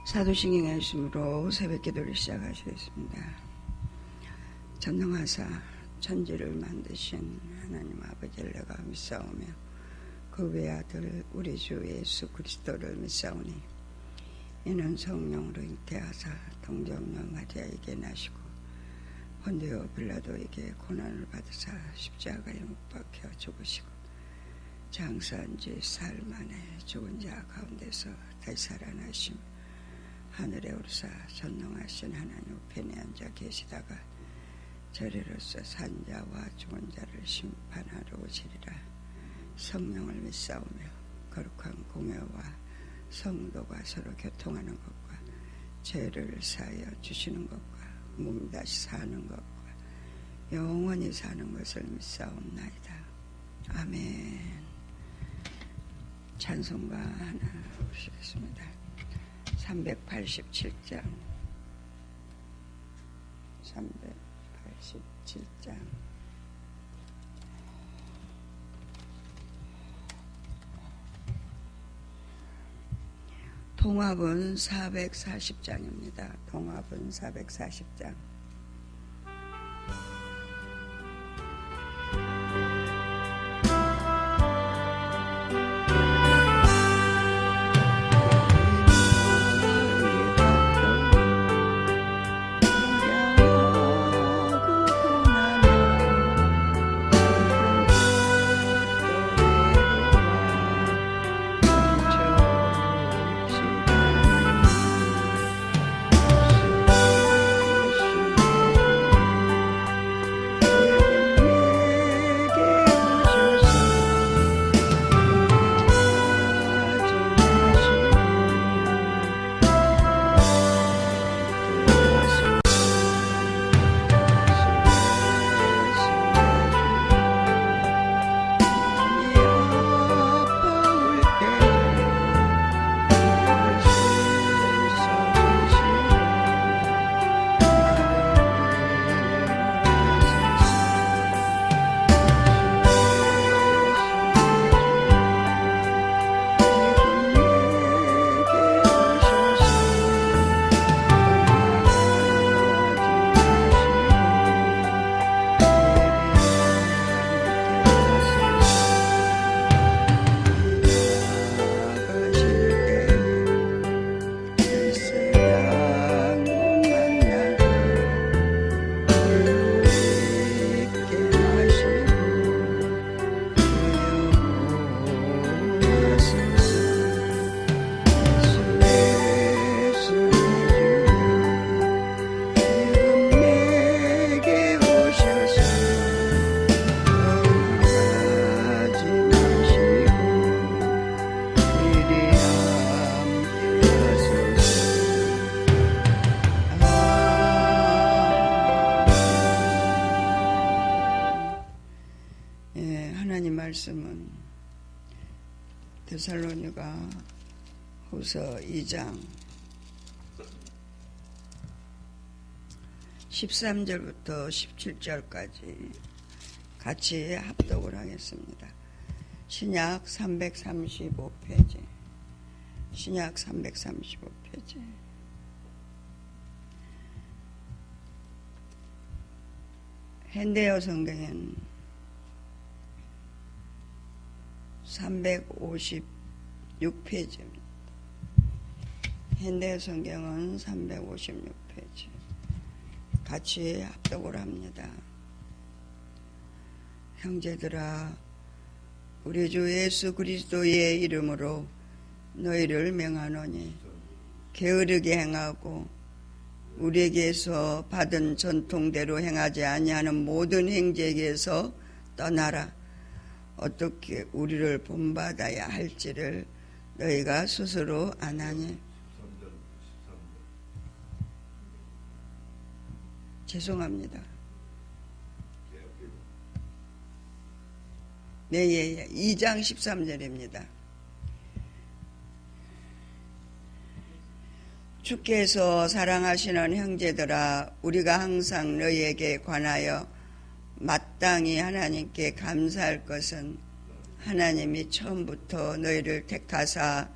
사도신경의 말씀으로 새벽 기도를 시작하시겠습니다. 전능하사 천지를 만드신 하나님 아버지를 내가 믿사오며 그 외아들 우리 주 예수 그리스도를 믿사오니 이는 성령으로 잉태하사 동정녀 마리아에게 나시고 본디오 빌라도에게 고난을 받으사 십자가에 못 박혀 죽으시고 장사한 지 사흘 만에 죽은 자 가운데서 다시 살아나시며 하늘에 오르사 전능하신 하나님 우편에 앉아 계시다가 저리로서 산자와 죽은 자를 심판하러 오시리라. 성령을 믿사오며 거룩한 공회와 성도가 서로 교통하는 것과 죄를 사하여 주시는 것과 몸 다시 사는 것과 영원히 사는 것을 믿사옵나이다. 아멘. 찬송가 하나 보시겠습니다. 387장 387장 동합은 440장입니다. 동합은 440장. 말씀은 데살로니가 후서 2장 13절부터 17절까지 같이 합독을 하겠습니다. 신약 335페이지 신약 335페이지 현대어 성경엔 356페이지입니다. 현대 성경은 356페이지. 같이 합독을 합니다. 형제들아, 우리 주 예수 그리스도의 이름으로 너희를 명하노니 게으르게 행하고 우리에게서 받은 전통대로 행하지 아니하는 모든 행제에게서 떠나라. 어떻게 우리를 본받아야 할지를 너희가 스스로 아나니. 죄송합니다. 네, 2장 13절입니다. 주께서 사랑하시는 형제들아, 우리가 항상 너희에게 관하여 마땅히 하나님께 감사할 것은 하나님이 처음부터 너희를 택하사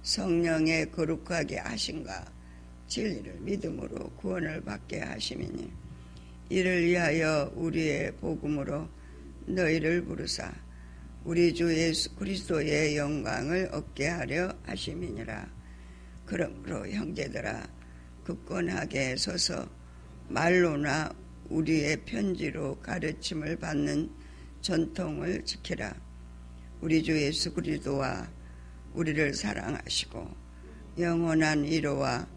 성령에 거룩하게 하신가 진리를 믿음으로 구원을 받게 하심이니 이를 위하여 우리의 복음으로 너희를 부르사 우리 주 예수 그리스도의 영광을 얻게 하려 하심이니라. 그러므로 형제들아 굳건하게 서서 말로나 우리의 편지로 가르침을 받는 전통을 지키라. 우리 주 예수 그리스도와 우리를 사랑하시고 영원한 위로와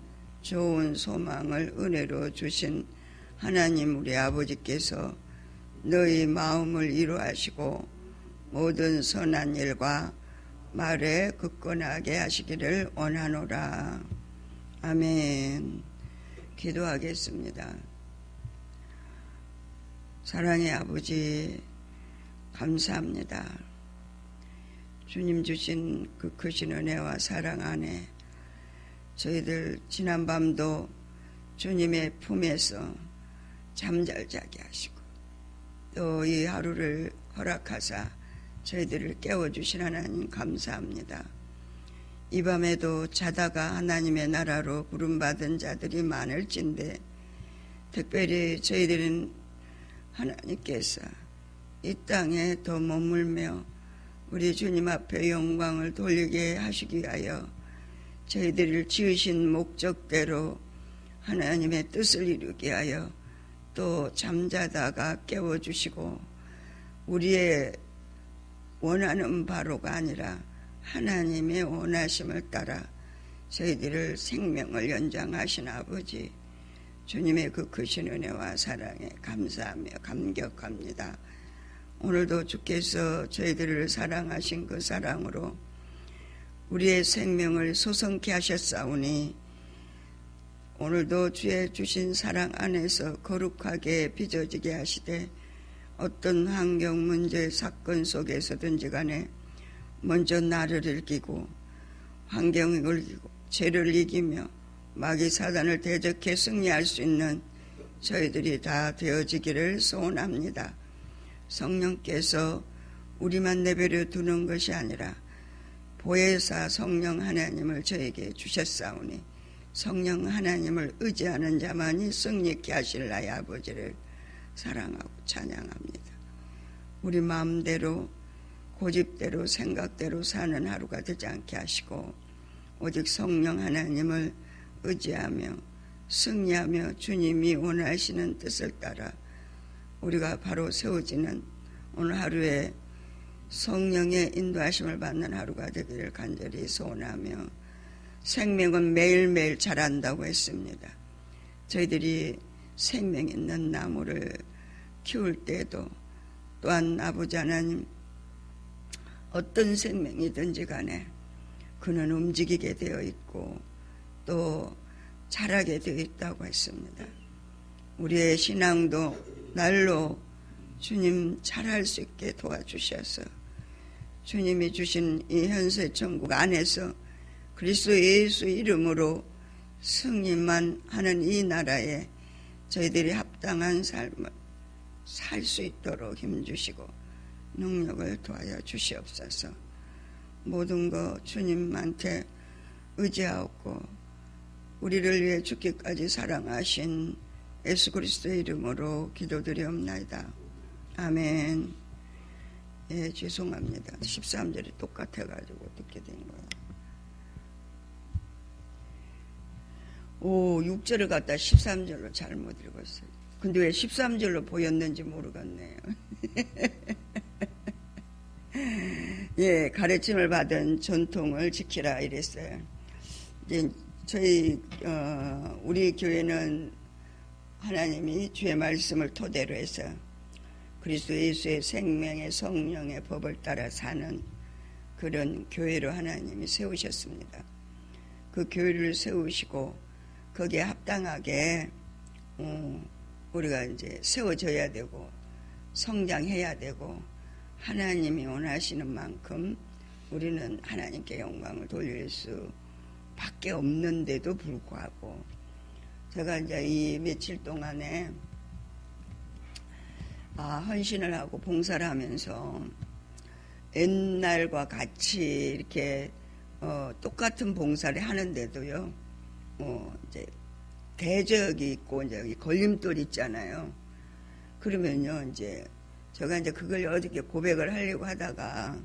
좋은 소망을 은혜로 주신 하나님 우리 아버지께서 너희 마음을 위로하시고 모든 선한 일과 말에 굳건하게 하시기를 원하노라. 아멘. 기도하겠습니다. 사랑의 아버지 감사합니다. 주님 주신 그 크신 은혜와 사랑 안에 저희들 지난밤도 주님의 품에서 잠잘 자게 하시고 또 이 하루를 허락하사 저희들을 깨워주신 하나님 감사합니다. 이 밤에도 자다가 하나님의 나라로 부름받은 자들이 많을진데 특별히 저희들은 하나님께서 이 땅에 더 머물며 우리 주님 앞에 영광을 돌리게 하시기 위하여 저희들을 지으신 목적대로 하나님의 뜻을 이루게 하여 또 잠자다가 깨워주시고 우리의 원하는 바로가 아니라 하나님의 원하심을 따라 저희들을 생명을 연장하신 아버지 주님의 그 크신 은혜와 사랑에 감사하며 감격합니다. 오늘도 주께서 저희들을 사랑하신 그 사랑으로 우리의 생명을 소성케 하셨사오니 오늘도 주의 주신 사랑 안에서 거룩하게 빚어지게 하시되 어떤 환경, 문제, 사건 속에서든지 간에 먼저 나를 이기고 환경을 이기고 죄를 이기며 마귀 사단을 대적해 승리할 수 있는 저희들이 다 되어지기를 소원합니다. 성령께서 우리만 내버려 두는 것이 아니라 보혜사 성령 하나님을 저에게 주셨사오니 성령 하나님을 의지하는 자만이 승리케 하실 나의 아버지를 사랑하고 찬양합니다. 우리 마음대로 고집대로 생각대로 사는 하루가 되지 않게 하시고 오직 성령 하나님을 의지하며 승리하며 주님이 원하시는 뜻을 따라 우리가 바로 세워지는 오늘 하루에 성령의 인도하심을 받는 하루가 되기를 간절히 소원하며 생명은 매일매일 자란다고 했습니다. 저희들이 생명 있는 나무를 키울 때도 또한 아버지 하나님 어떤 생명이든지 간에 그는 움직이게 되어 있고 또 자라게 되어 있다고 했습니다. 우리의 신앙도 날로 주님 자랄 수 있게 도와주셔서 주님이 주신 이 현세 천국 안에서 그리스도 예수 이름으로 승리만 하는 이 나라에 저희들이 합당한 삶을 살 수 있도록 힘주시고 능력을 도하여 주시옵소서. 모든 것 주님한테 의지하고 우리를 위해 죽기까지 사랑하신 예수 그리스도의 이름으로 기도드리옵나이다. 아멘. 예, 죄송합니다. 13절이 똑같아가지고 듣게 된 거예요. 6절을 갖다 13절로 잘못 읽었어요. 근데 왜 13절로 보였는지 모르겠네요. 예, 가르침을 받은 전통을 지키라 이랬어요. 이제 저희 우리 교회는 하나님이 주의 말씀을 토대로 해서 그리스도 예수의 생명의 성령의 법을 따라 사는 그런 교회로 하나님이 세우셨습니다. 그 교회를 세우시고 거기에 합당하게 우리가 이제 세워져야 되고 성장해야 되고 하나님이 원하시는 만큼 우리는 하나님께 영광을 돌릴 수 밖에 없는데도 불구하고 제가 이제 이 며칠 동안에 헌신을 하고 봉사를 하면서 옛날과 같이 이렇게 똑같은 봉사를 하는데도요, 이제 대적이 있고 이제 여기 걸림돌 있잖아요. 그러면요 이제 제가 이제 그걸 어떻게 고백을 하려고 하다가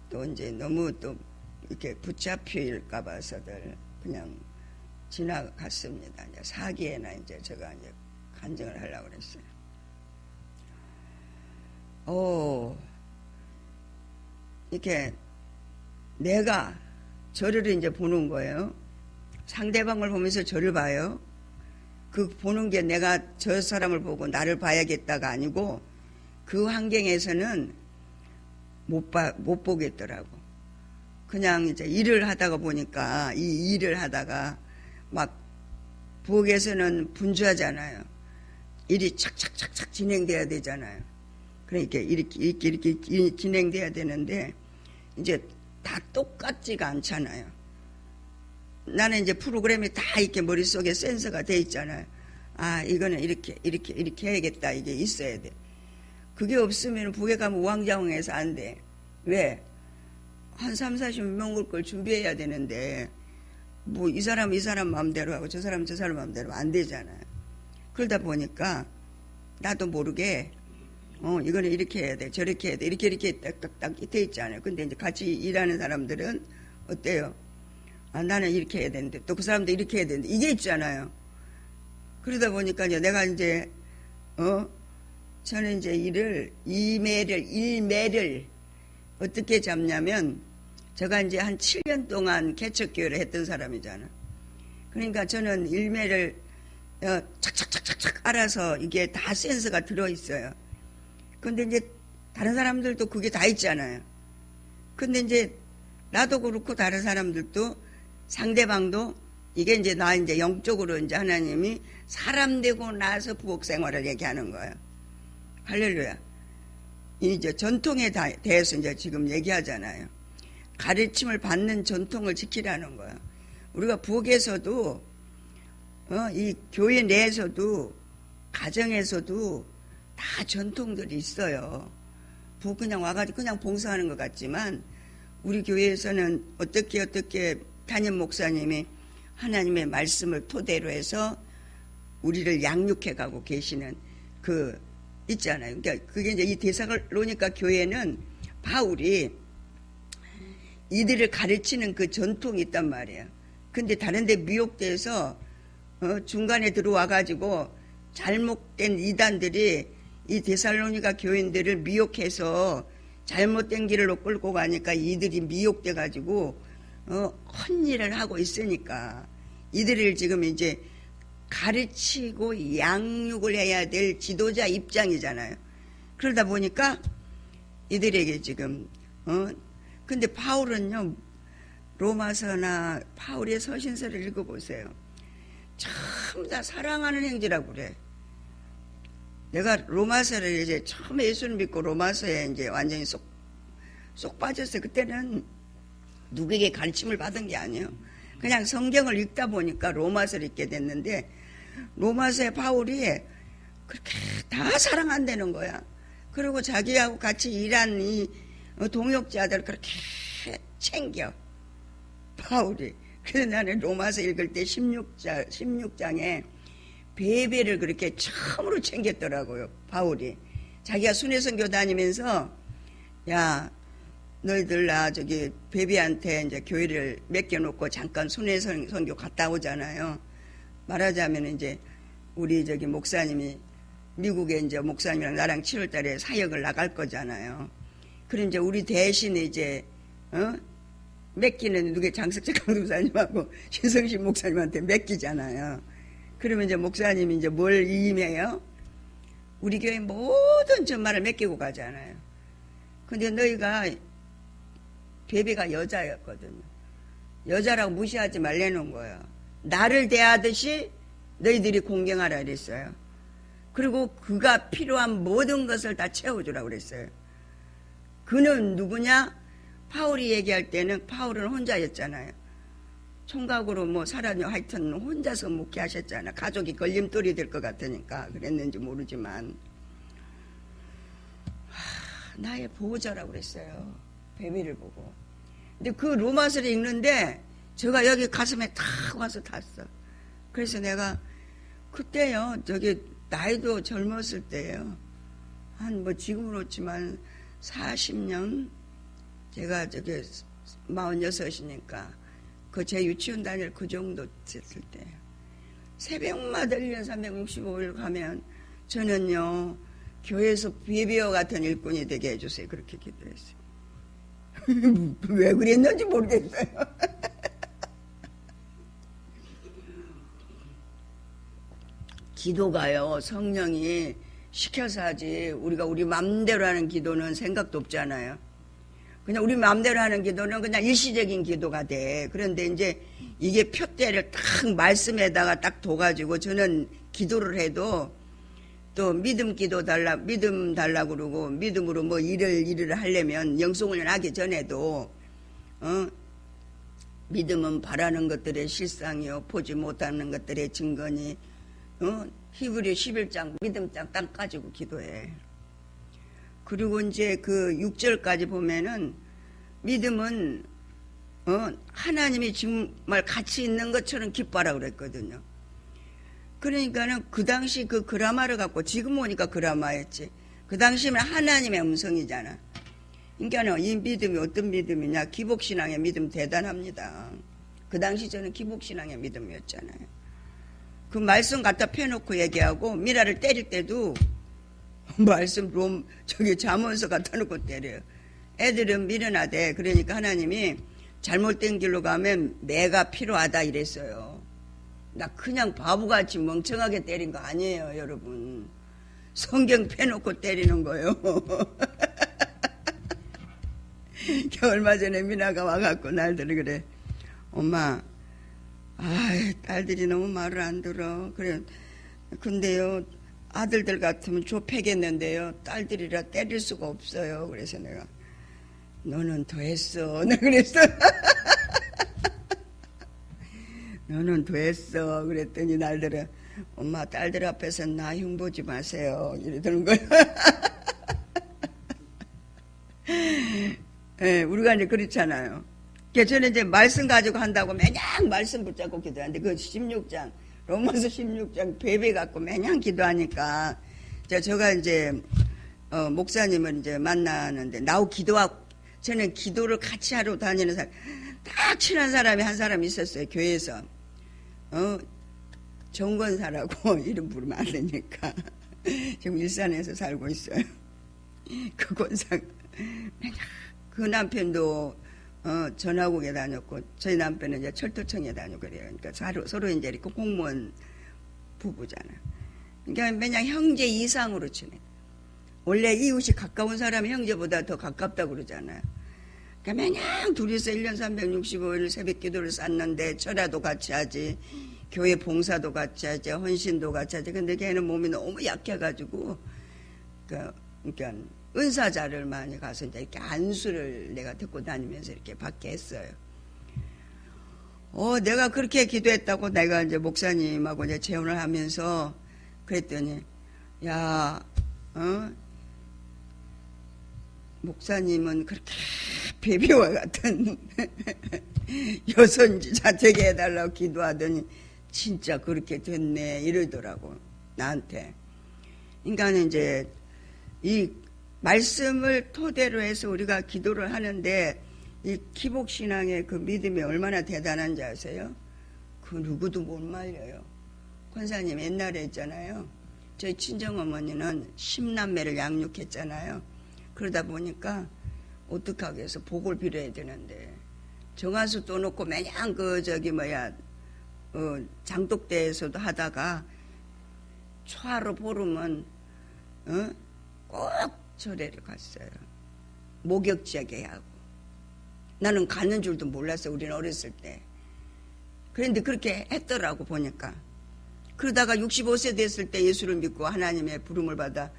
또 이제 너무 또 이렇게 붙잡힐까 봐서들 그냥 지나갔습니다. 이제 사기에나 이제 제가 이제 간증을 하려고 그랬어요. 이렇게 내가 저를 이제 보는 거예요. 상대방을 보면서 저를 봐요. 그 보는 게 내가 저 사람을 보고 나를 봐야겠다가 아니고 그 환경에서는 못 보겠더라고. 그냥 이제 일을 하다가 보니까 이 일을 하다가 막 부엌에서는 분주하잖아요. 일이 착착착착 진행돼야 되잖아요. 그러니까 이렇게 진행돼야 되는데 이제 다 똑같지가 않잖아요. 나는 이제 프로그램이 다 이렇게 머릿속에 센서가 돼 있잖아요. 아, 이거는 이렇게 해야겠다. 이게 있어야 돼. 그게 없으면 부엌에 가면 우왕좌왕해서 안 돼. 왜? 한 3, 40명 올 걸 준비해야 되는데 뭐 이 사람 마음대로 하고 저 사람 마음대로 안 되잖아요. 그러다 보니까 나도 모르게 이거는 이렇게 해야 돼. 저렇게 해야 돼. 이렇게 딱딱딱 돼 있잖아요. 근데 이제 같이 일하는 사람들은 어때요? 아, 나는 이렇게 해야 되는데 또 그 사람도 이렇게 해야 되는데 이게 있잖아요. 그러다 보니까 이제 내가 이제 저는 이제 일매를 어떻게 잡냐면 제가 이제 한 7년 동안 개척교회를 했던 사람이잖아. 그러니까 저는 일매를 착착착착착 알아서 이게 다 센서가 들어있어요. 근데 이제 다른 사람들도 그게 다 있잖아요. 근데 이제 나도 그렇고 다른 사람들도 상대방도 이게 이제 나 이제 영적으로 이제 하나님이 사람 되고 나서 부엌 생활을 얘기하는 거예요. 할렐루야. 이제 전통에 대해서 이제 지금 얘기하잖아요. 가르침을 받는 전통을 지키라는 거예요. 우리가 부엌에서도 이 교회 내에서도 가정에서도 다 전통들이 있어요. 부엌 그냥 와가지고 그냥 봉사하는 것 같지만 우리 교회에서는 어떻게 담임 목사님이 하나님의 말씀을 토대로 해서 우리를 양육해 가고 계시는 그 있잖아요. 그러니까 그게 이제 이 데살로니가 교회는 바울이 이들을 가르치는 그 전통이 있단 말이에요. 근데 다른 데 미혹돼서 중간에 들어와 가지고 잘못된 이단들이 이 데살로니가 교인들을 미혹해서 잘못된 길로 끌고 가니까 이들이 미혹돼 가지고 헛일을 하고 있으니까 이들을 지금 이제 가르치고 양육을 해야 될 지도자 입장이잖아요. 그러다 보니까 이들에게 지금 근데 바울은요, 로마서나 바울의 서신서를 읽어보세요. 전부 다 사랑하는 행지라고 그래. 내가 로마서를 이제 처음에 예수를 믿고 로마서에 이제 완전히 쏙 빠졌어요. 그때는 누구에게 가르침을 받은 게 아니에요. 그냥 성경을 읽다 보니까 로마서를 읽게 됐는데, 로마서에 바울이 그렇게 다 사랑한다는 거야. 그리고 자기하고 같이 일한 이 동역자들 그렇게 챙겨. 바울이. 그래서 나는 로마서 읽을 때 16장에 베베를 그렇게 처음으로 챙겼더라고요. 바울이. 자기가 순회선교 다니면서 야, 너희들 나 저기 베베한테 이제 교회를 맡겨놓고 잠깐 순회선교 갔다 오잖아요. 말하자면 이제 우리 저기 목사님이 미국에 이제 목사님이랑 나랑 7월 달에 사역을 나갈 거잖아요. 그럼 이제 우리 대신에 이제 맡기는 누구 장석재 강도사님하고 신성신 목사님한테 맡기잖아요. 그러면 이제 목사님이 이제 뭘 임해요? 우리 교회 모든 전말을 맡기고 가잖아요. 근데 너희가 베베가 여자였거든요. 여자라고 무시하지 말라는 거예요. 나를 대하듯이 너희들이 공경하라 그랬어요. 그리고 그가 필요한 모든 것을 다 채워주라고 그랬어요. 그는 누구냐? 바울이 얘기할 때는 바울은 혼자였잖아요. 총각으로 뭐 살았냐 하여튼 혼자서 목회하셨잖아요. 가족이 걸림돌이 될 것 같으니까 그랬는지 모르지만 나의 보호자라고 그랬어요. 베베를 보고. 근데 그 로마서를 읽는데 제가 여기 가슴에 탁 와서 탔어. 그래서 내가 그때요, 저기 나이도 젊었을 때예요. 한 뭐 지금은 없지만 40년, 제가 저기 46이니까 그 제 유치원 다닐 그 정도 됐을 때 새벽마다 1년 365일 가면 저는요 교회에서 비비어 같은 일꾼이 되게 해주세요. 그렇게 기도했어요. 왜 그랬는지 모르겠어요. 기도가요 성령이 시켜서 하지 우리가 우리 맘대로 하는 기도는 생각도 없잖아요. 그냥 우리 마음대로 하는 기도는 그냥 일시적인 기도가 돼. 그런데 이제 이게 표대를 딱 말씀에다가 딱 둬가지고 저는 기도를 해도 또 믿음 달라 그러고 믿음으로 뭐 일을 하려면 영성훈련 하기 전에도 믿음은 바라는 것들의 실상이요 보지 못하는 것들의 증거니 히브리 11장 믿음장 딱 가지고 기도해. 그리고 이제 그 6절까지 보면은 믿음은 하나님이 정말 같이 있는 것처럼 기뻐하라 그랬거든요. 그러니까는 그 당시 그 그라마를 갖고 지금 보니까 그라마였지. 그 당시면 하나님의 음성이잖아. 그러니까는 이 믿음이 어떤 믿음이냐? 기복신앙의 믿음 대단합니다. 그 당시 저는 기복신앙의 믿음이었잖아요. 그 말씀 갖다 펴놓고 얘기하고 미라를 때릴 때도 말씀 저기 잠언서 갖다 놓고 때려요. 애들은 미련하대. 그러니까 하나님이 잘못된 길로 가면 매가 필요하다 이랬어요. 나 그냥 바보같이 멍청하게 때린 거 아니에요, 여러분. 성경 펴놓고 때리는 거예요. 얼마 전에 미나가 와갖고 날들이 그래. 엄마, 딸들이 너무 말을 안 들어. 그래. 근데요, 아들들 같으면 좁혀겠는데요. 딸들이라 때릴 수가 없어요. 그래서 내가 너는 더 했어. 내가 그랬어. 너는 더 했어. 그랬더니 날들은 엄마 딸들 앞에서 나 흉보지 마세요. 이러더는 거야. 네, 우리가 이제 그렇잖아요. 저는 이제 말씀 가지고 한다고 매냥 말씀 붙잡고 기도하는데 그 16장 로마서 16장 베베 갖고 매냥 기도하니까 제가 이제 목사님을 이제 만나는데 나하고 기도하고 저는 기도를 같이 하러 다니는 사람 딱 친한 사람이 한 사람 있었어요. 교회에서 정권사라고 이름 부르면 안 되니까 지금 일산에서 살고 있어요. 그 권사 그 남편도 전화국에 다녔고 저희 남편은 이제 철도청에 다니고 그래요. 그러니까 서로 이제 이렇게 공무원 부부잖아요. 그러니까 맨날 형제 이상으로 지내. 원래 이웃이 가까운 사람이 형제보다 더 가깝다고 그러잖아요. 그러니까 맨날 둘이서 1년 365일 새벽 기도를 쌓는데 철야도 같이 하지, 교회 봉사도 같이 하지, 헌신도 같이 하지. 근데 걔는 몸이 너무 약해가지고 그러니까 은사자를 많이 가서 이제 이렇게 안수를 내가 듣고 다니면서 이렇게 받게 했어요. 내가 그렇게 기도했다고 내가 이제 목사님하고 이제 재혼을 하면서 그랬더니, 목사님은 그렇게 베비와 같은 여선지자 되게 해달라고 기도하더니 진짜 그렇게 됐네 이러더라고 나한테. 그러니까 이제 이 말씀을 토대로 해서 우리가 기도를 하는데 이 기복신앙의 그 믿음이 얼마나 대단한지 아세요? 그 누구도 못 말려요. 권사님 옛날에 있잖아요. 저희 친정어머니는 10남매를 양육했잖아요. 그러다 보니까 어떡하겠어. 복을 빌어야 되는데 정화수 또 놓고 매냥 장독대에서도 하다가 초하루 보름은 꼭 절에를 갔어요. 목욕제게 하고. 나는 가는 줄도 몰랐어. 우리는 어렸을 때. 그런데 그렇게 했더라고 보니까. 그러다가 65세 됐을 때 예수를 믿고 하나님의 부름을 받아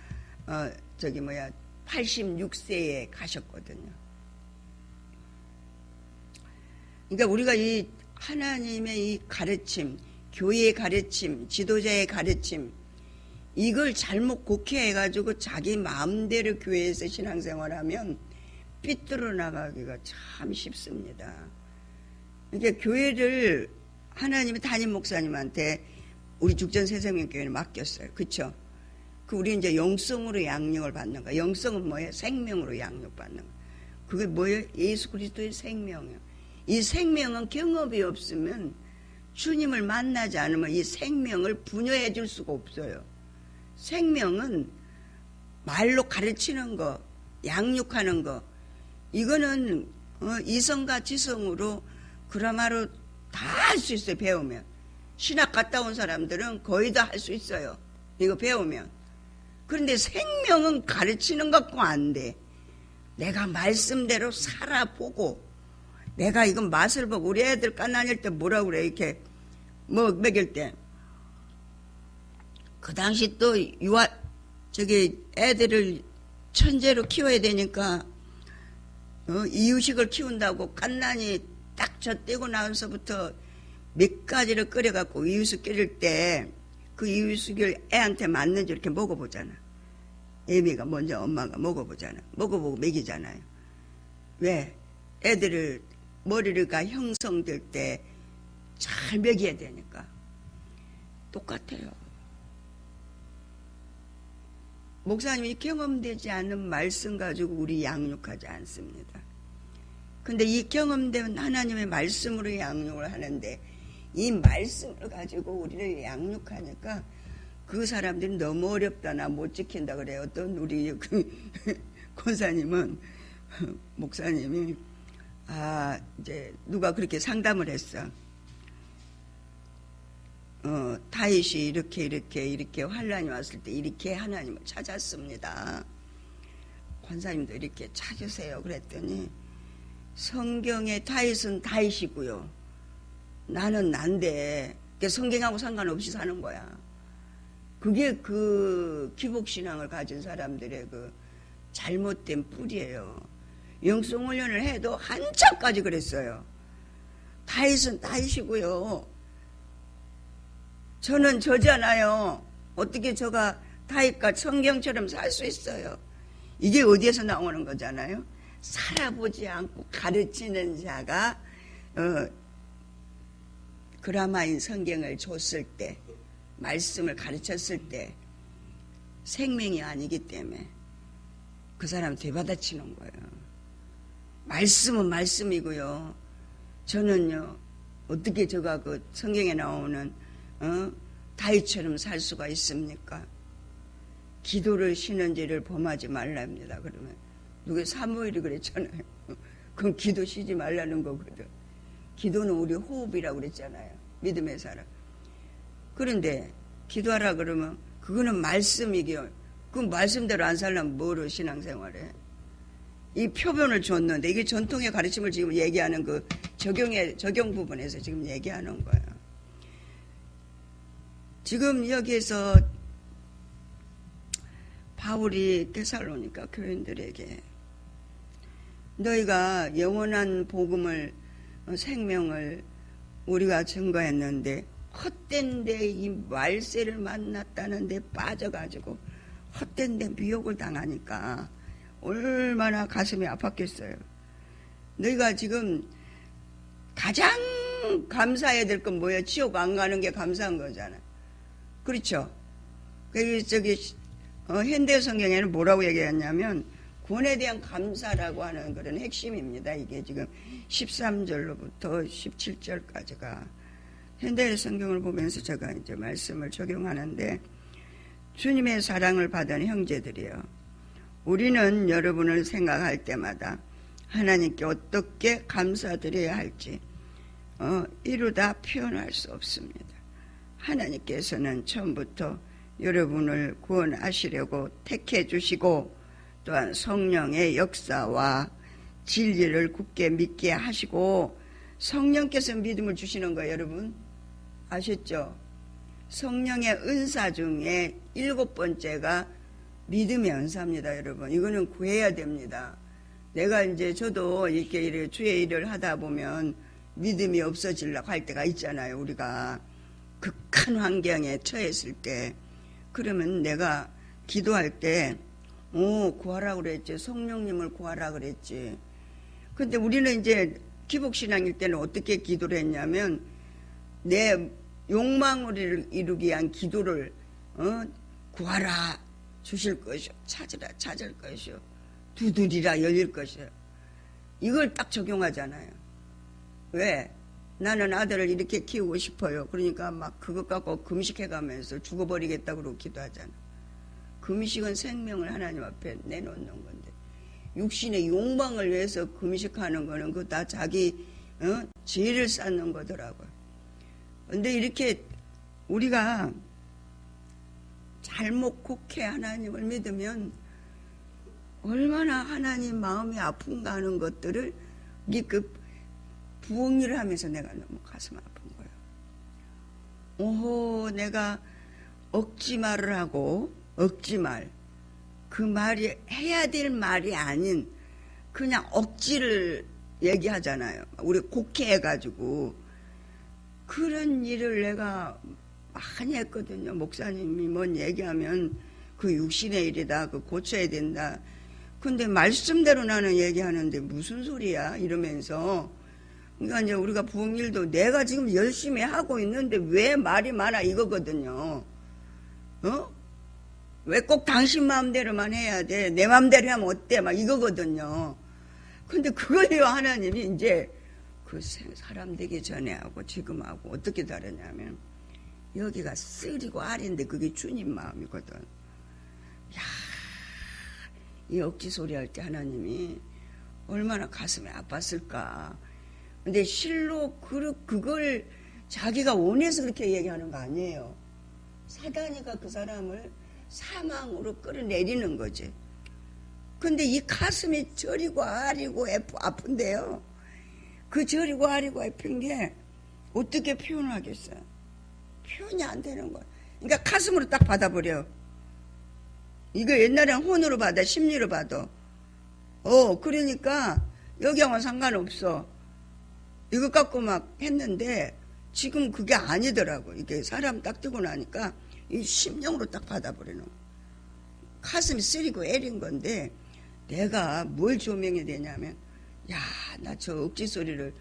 86세에 가셨거든요. 그러니까 우리가 이 하나님의 이 가르침, 교회의 가르침, 지도자의 가르침, 이걸 잘못 곡해해가지고 자기 마음대로 교회에서 신앙생활하면 삐뚤어 나가기가 참 쉽습니다. 그러니까 교회를 하나님이 담임 목사님한테 우리 죽전 새생명교회를 맡겼어요. 그쵸? 우리 이제 영성으로 양육을 받는 거야. 영성은 뭐예요? 생명으로 양육받는 거야. 그게 뭐예요? 예수 그리스도의 생명이에요. 이 생명은 경험이 없으면 주님을 만나지 않으면 이 생명을 분여해 줄 수가 없어요. 생명은 말로 가르치는 거, 양육하는 거, 이거는 이성과 지성으로 그야말로 다 할 수 있어요. 배우면. 신학 갔다 온 사람들은 거의 다 할 수 있어요. 이거 배우면. 그런데 생명은 가르치는 것 같고 안 돼. 내가 말씀대로 살아보고, 내가 이건 맛을 보고, 우리 애들 깐나닐 때 뭐라 그래, 이렇게 먹일 때. 그 당시 또 애들을 천재로 키워야 되니까, 이유식을 키운다고 깐난이 딱 젖대고 나서부터 몇 가지를 끓여갖고 이유식 끓일 때 그 이유식을 애한테 맞는지 이렇게 먹어보잖아. 애미가 먼저 엄마가 먹어보잖아. 먹어보고 먹이잖아요. 왜? 애들을 머리가 형성될 때 잘 먹여야 되니까. 똑같아요. 목사님이 경험되지 않은 말씀 가지고 우리 양육하지 않습니다. 근데 이 경험된 하나님의 말씀으로 양육을 하는데 이 말씀을 가지고 우리를 양육하니까 그 사람들이 너무 어렵다, 나 못 지킨다 그래요. 어떤 우리 권사님은, 목사님이, 이제 누가 그렇게 상담을 했어. 다윗이 이렇게 환란이 왔을 때 이렇게 하나님을 찾았습니다. 권사님도 이렇게 찾으세요. 그랬더니 성경에 다윗은 다윗이고요. 나는 난데 성경하고 상관없이 사는 거야. 그게 그 기복신앙을 가진 사람들의 그 잘못된 뿌리예요. 영성훈련을 해도 한참까지 그랬어요. 다윗은 다윗이고요. 저는 저잖아요. 어떻게 저가 다윗과 성경처럼 살 수 있어요? 이게 어디에서 나오는 거잖아요. 살아보지 않고 가르치는 자가 그라마인 성경을 줬을 때, 말씀을 가르쳤을 때 생명이 아니기 때문에 그 사람 되받아치는 거예요. 말씀은 말씀이고요. 저는요, 어떻게 제가 그 성경에 나오는 다윗처럼 살 수가 있습니까? 기도를 쉬는지를 범하지 말랍니다. 그러면 누가 사무엘이 그랬잖아요. 그건 기도 쉬지 말라는 거거든. 기도는 우리 호흡이라고 그랬잖아요. 믿음의 사람. 그런데 기도하라 그러면 그거는 말씀이기요. 그 말씀대로 안 살려면 뭐로 신앙생활해? 이 표본을 줬는데 이게 전통의 가르침을 지금 얘기하는 그 적용 부분에서 지금 얘기하는 거예요. 지금 여기에서 바울이 데살로니가 교인들에게 너희가 영원한 복음을, 생명을 우리가 증거했는데 헛된데 이 말세를 만났다는데 빠져가지고 헛된데 미혹을 당하니까 얼마나 가슴이 아팠겠어요. 너희가 지금 가장 감사해야 될 건 뭐예요? 지옥 안 가는 게 감사한 거잖아. 그렇죠? 현대 성경에는 뭐라고 얘기했냐면 구원에 대한 감사라고 하는 그런 핵심입니다. 이게 지금 13절로부터 17절까지가 현대 성경을 보면서 제가 이제 말씀을 적용하는데, 주님의 사랑을 받은 형제들이요, 우리는 여러분을 생각할 때마다 하나님께 어떻게 감사드려야 할지 이루다 표현할 수 없습니다. 하나님께서는 처음부터 여러분을 구원하시려고 택해 주시고 또한 성령의 역사와 진리를 굳게 믿게 하시고, 성령께서 믿음을 주시는 거예요. 여러분 아셨죠? 성령의 은사 중에 7번째가 믿음의 은사입니다. 여러분 이거는 구해야 됩니다. 내가 이제 저도 이렇게 주의 일을 하다 보면 믿음이 없어지려고 할 때가 있잖아요. 우리가 극한 환경에 처했을 때, 그러면 내가 기도할 때 구하라 그랬지, 성령님을 구하라 그랬지. 근데 우리는 이제 기복신앙일 때는 어떻게 기도를 했냐면 내 욕망을 이루기 위한 기도를 구하라 주실 것이요, 찾으라 찾을 것이요, 두드리라 열릴 것이요. 이걸 딱 적용하잖아요. 왜? 나는 아들을 이렇게 키우고 싶어요. 그러니까 막 그것 갖고 금식해가면서 죽어버리겠다고 그러고 기도하잖아. 금식은 생명을 하나님 앞에 내놓는 건데, 육신의 욕망을 위해서 금식하는 거는 그거 다 자기 죄를 쌓는 거더라고요. 근데 이렇게 우리가 잘못 곡해 하나님을 믿으면 얼마나 하나님 마음이 아픈가 하는 것들을 이게 그 부엉이를 하면서 내가 너무 가슴 아픈 거예요. 오호, 내가 억지말을 하고, 억지말, 그 말이 해야 될 말이 아닌 그냥 억지를 얘기하잖아요. 우리 곡해해가지고. 그런 일을 내가 많이 했거든요. 목사님이 뭔 얘기하면 그 육신의 일이다, 그 고쳐야 된다. 근데 말씀대로 나는 얘기하는데 무슨 소리야 이러면서. 그러니까 이제 우리가 부흥일도 내가 지금 열심히 하고 있는데 왜 말이 많아 이거거든요. 왜 꼭 당신 마음대로만 해야 돼? 내 마음대로 하면 어때? 막 이거거든요. 근데 그걸요 하나님이 이제 그 사람 되기 전에 하고 지금 하고 어떻게 다르냐면, 여기가 쓰리고 알인데 그게 주님 마음이거든. 야, 이 억지 소리 할 때 하나님이 얼마나 가슴이 아팠을까. 근데 실로 그걸 자기가 원해서 그렇게 얘기하는 거 아니에요. 사단이가 그 사람을 사망으로 끌어내리는 거지. 근데 이 가슴이 저리고 아리고 아픈데요. 그 저리고 아리고 아픈 게 어떻게 표현하겠어요? 표현이 안 되는 거야. 그러니까 가슴으로 딱 받아버려. 이거 옛날에는 혼으로 받아, 심리로 받아. 그러니까 여기하고는 상관없어. 이거 갖고 막 했는데 지금 그게 아니더라고. 이게 사람 딱 뜨고 나니까 이 심령으로 딱 받아버리는 거야. 가슴이 쓰리고 애린 건데, 내가 뭘 조명이 되냐면, 야, 나 저 억지 소리를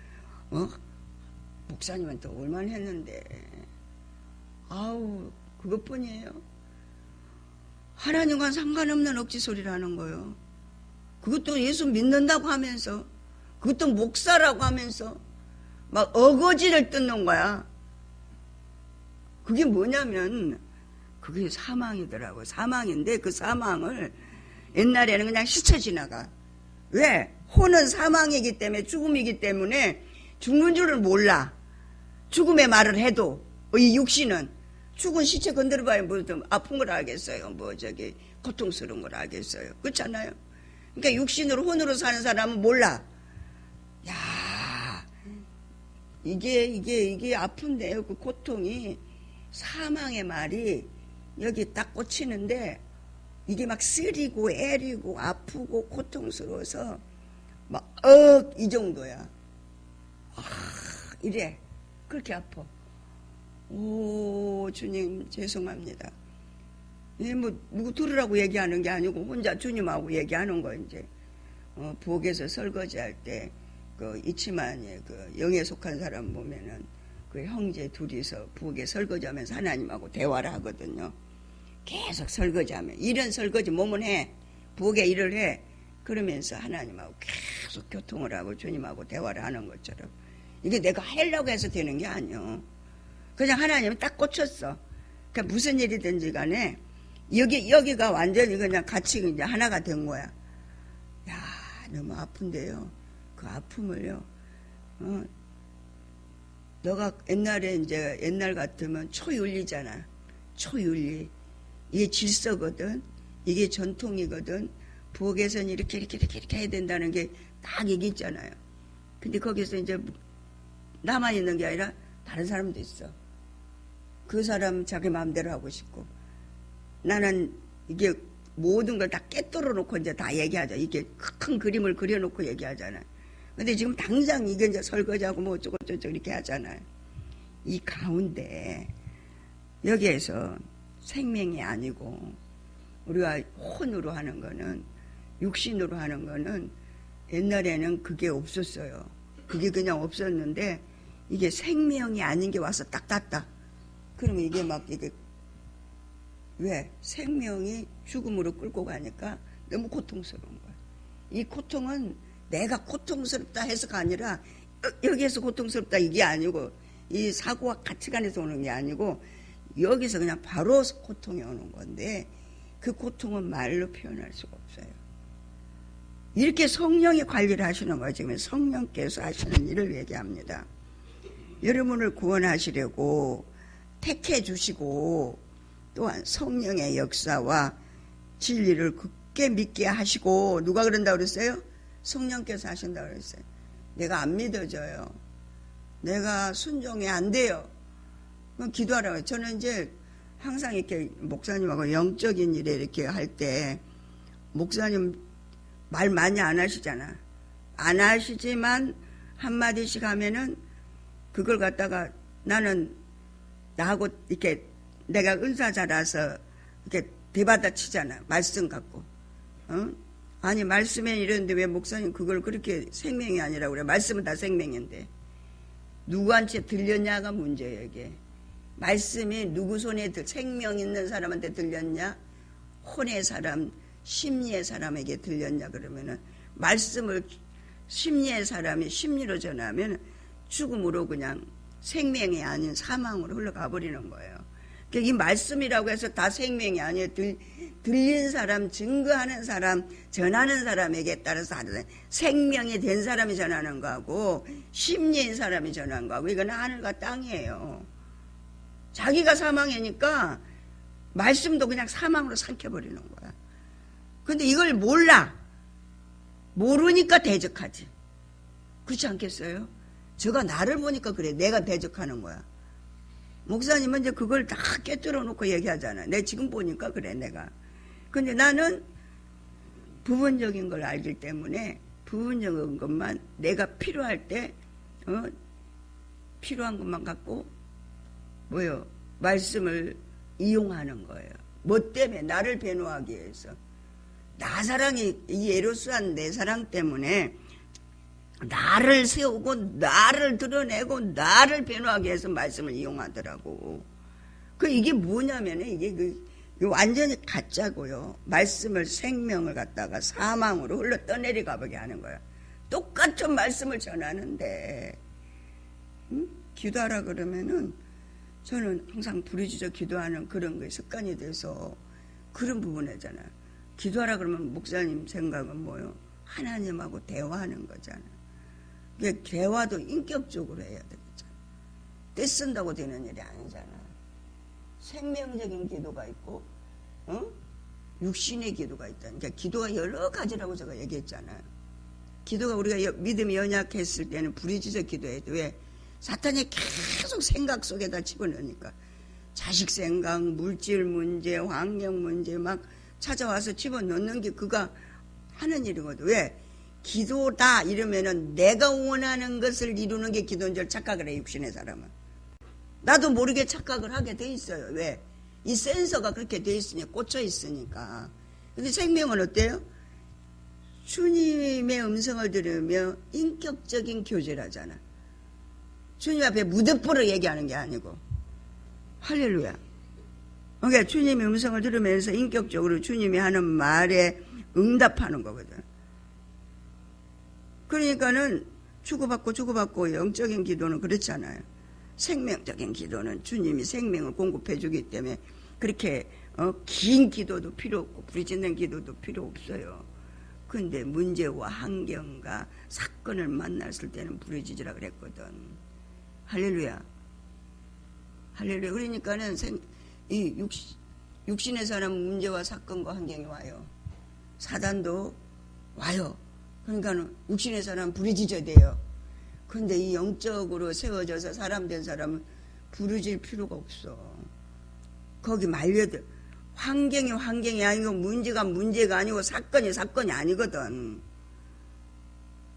목사님한테 얼마나 했는데, 아우, 그것뿐이에요. 하나님과 상관없는 억지 소리라는 거예요. 그것도 예수 믿는다고 하면서, 그것도 목사라고 하면서 막 어거지를 뜯는 거야. 그게 뭐냐면 그게 사망이더라고요. 사망인데 그 사망을 옛날에는 그냥 스쳐 지나가. 왜? 혼은 사망이기 때문에, 죽음이기 때문에 죽는 줄을 몰라. 죽음의 말을 해도. 이 육신은 죽은 시체 건드려봐야 뭐 아픈 걸 알겠어요. 고통스러운 걸 알겠어요. 그렇잖아요. 그러니까 육신으로 혼으로 사는 사람은 몰라. 야, 이게 아픈데요. 그 고통이, 사망의 말이 여기 딱 꽂히는데 이게 막 쓰리고 애리고 아프고 고통스러워서 막 이 정도야. 이래. 그렇게 아파. 오, 주님 죄송합니다. 뭐 누구 들으라고 얘기하는 게 아니고 혼자 주님하고 얘기하는 거. 이제 부엌에서 설거지할 때 그 이치만의 그 영에 속한 사람 보면은 그 형제 둘이서 부엌에 설거지하면서 하나님하고 대화를 하거든요. 계속 설거지하면, 이런 설거지 몸은 해, 부엌에 일을 해. 그러면서 하나님하고 계속 교통을 하고 주님하고 대화를 하는 것처럼. 이게 내가 하려고 해서 되는 게 아니요. 그냥 하나님이 딱 꽂혔어. 그러니까 무슨 일이든지 간에 여기가 완전히 그냥 같이 이제 하나가 된 거야. 야, 너무 아픈데요. 그 아픔을요. 너가 옛날에 이제 옛날 같으면 초윤리잖아. 초윤리. 이게 질서거든. 이게 전통이거든. 부엌에서는 이렇게 해야 된다는 게 딱 얘기 있잖아요. 근데 거기서 이제 나만 있는 게 아니라 다른 사람도 있어. 그 사람 자기 마음대로 하고 싶고, 나는 이게 모든 걸 다 깨뚫어 놓고 이제 다 얘기하자. 이게 큰 그림을 그려놓고 얘기하잖아. 근데 지금 당장 이게 이제 설거지하고 뭐 어쩌고저쩌고 이렇게 하잖아요. 이 가운데 여기에서 생명이 아니고 우리가 혼으로 하는 거는, 육신으로 하는 거는 옛날에는 그게 없었어요. 그게 그냥 없었는데 이게 생명이 아닌 게 와서 딱 닿다. 그러면 이게 막 이게 왜? 생명이 죽음으로 끌고 가니까 너무 고통스러운 거야. 이 고통은 내가 고통스럽다 해서가 아니라 여기에서 고통스럽다 이게 아니고 이 사고와 가치관에서 오는 게 아니고 여기서 그냥 바로 고통이 오는 건데 그 고통은 말로 표현할 수가 없어요. 이렇게 성령이 관리를 하시는 거예요. 지금 성령께서 하시는 일을 얘기합니다. 여러분을 구원하시려고 택해 주시고 또한 성령의 역사와 진리를 굳게 믿게 하시고 누가 그런다고 그랬어요? 성령께서 하신다고 그랬어요. 내가 안 믿어져요. 내가 순종이 안 돼요. 그럼 기도하라고. 저는 이제 항상 이렇게 목사님하고 영적인 일에 이렇게 할 때 목사님 말 많이 안 하시잖아. 안 하시지만 한마디씩 하면은 그걸 갖다가 나는 나하고 이렇게 내가 은사자라서 이렇게 대받아치잖아. 말씀 갖고. 아니 말씀에 이러는데 왜 목사님 그걸 그렇게 생명이 아니라고 그래. 말씀은 다 생명인데. 누구한테 들렸냐가 문제예요 이게. 말씀이 누구 손에 생명 있는 사람한테 들렸냐, 혼의 사람, 심리의 사람에게 들렸냐 그러면은 말씀을 심리의 사람이 심리로 전하면 죽음으로 그냥 생명이 아닌 사망으로 흘러가 버리는 거예요. 그러니까 이 말씀이라고 해서 다 생명이 아니에요. 들린 사람, 증거하는 사람, 전하는 사람에게 따라서 생명이 된 사람이 전하는 거하고 심리인 사람이 전하는 거하고 이건 하늘과 땅이에요. 자기가 사망이니까 말씀도 그냥 사망으로 삼켜버리는 거야. 근데 이걸 몰라. 모르니까 대적하지. 그렇지 않겠어요? 저가 나를 보니까 그래. 내가 대적하는 거야. 목사님은 이제 그걸 다 깨뜨려 놓고 얘기하잖아. 내 지금 보니까 그래 내가. 근데 나는 부분적인 걸 알기 때문에 부분적인 것만 내가 필요할 때 필요한 것만 갖고 뭐요? 말씀을 이용하는 거예요. 뭐 때문에? 나를 변호하기 위해서. 나 사랑이 이 에로스한 내 사랑 때문에 나를 세우고 나를 드러내고 나를 변호하기 위해서 말씀을 이용하더라고. 이게 뭐냐면 이게 완전히 가짜고요. 말씀을 생명을 갖다가 사망으로 흘러 떠내려 가보게 하는 거야. 똑같은 말씀을 전하는데 기도하라 그러면은 저는 항상 부르짖어 기도하는 그런 거에 습관이 돼서 그런 부분이잖아. 기도하라 그러면 목사님 생각은 뭐요? 하나님하고 대화하는 거잖아. 대화도 인격적으로 해야 되겠잖아. 떼쓴다고 되는 일이 아니잖아. 생명적인 기도가 있고 육신의 기도가 있다. 그러니까 기도가 여러 가지라고 제가 얘기했잖아요. 기도가 우리가 믿음이 연약했을 때는 부르짖어 기도해도 왜? 사탄이 계속 생각 속에다 집어넣으니까 자식 생각, 물질 문제, 환경 문제 막 찾아와서 집어넣는 게 그가 하는 일이거든. 왜? 기도다 이러면은 내가 원하는 것을 이루는 게 기도인 줄 착각을 해. 육신의 사람은. 나도 모르게 착각을 하게 돼 있어요. 왜? 이 센서가 그렇게 돼 있으니까 꽂혀 있으니까. 근데 생명은 어때요? 주님의 음성을 들으며 인격적인 교제를 하잖아. 주님 앞에 무대뽀로 얘기하는 게 아니고. 할렐루야. 그러니까 주님의 음성을 들으면서 인격적으로 주님이 하는 말에 응답하는 거거든. 그러니까는 주고받고 영적인 기도는 그렇잖아요. 생명적인 기도는 주님이 생명을 공급해 주기 때문에 그렇게 긴 기도도 필요 없고 부르짖는 기도도 필요 없어요. 근데 문제와 환경과 사건을 만났을 때는 부르짖으라 그랬거든. 할렐루야. 할렐루야. 그러니까는 이 육신의 사람은 문제와 사건과 환경이 와요. 사단도 와요. 그러니까는 육신의 사람은 부르짖어야 돼요. 근데 이 영적으로 세워져서 사람 된 사람은 부르짖을 필요가 없어. 거기 말려도 환경이 아니고 문제가 아니고 사건이 아니거든.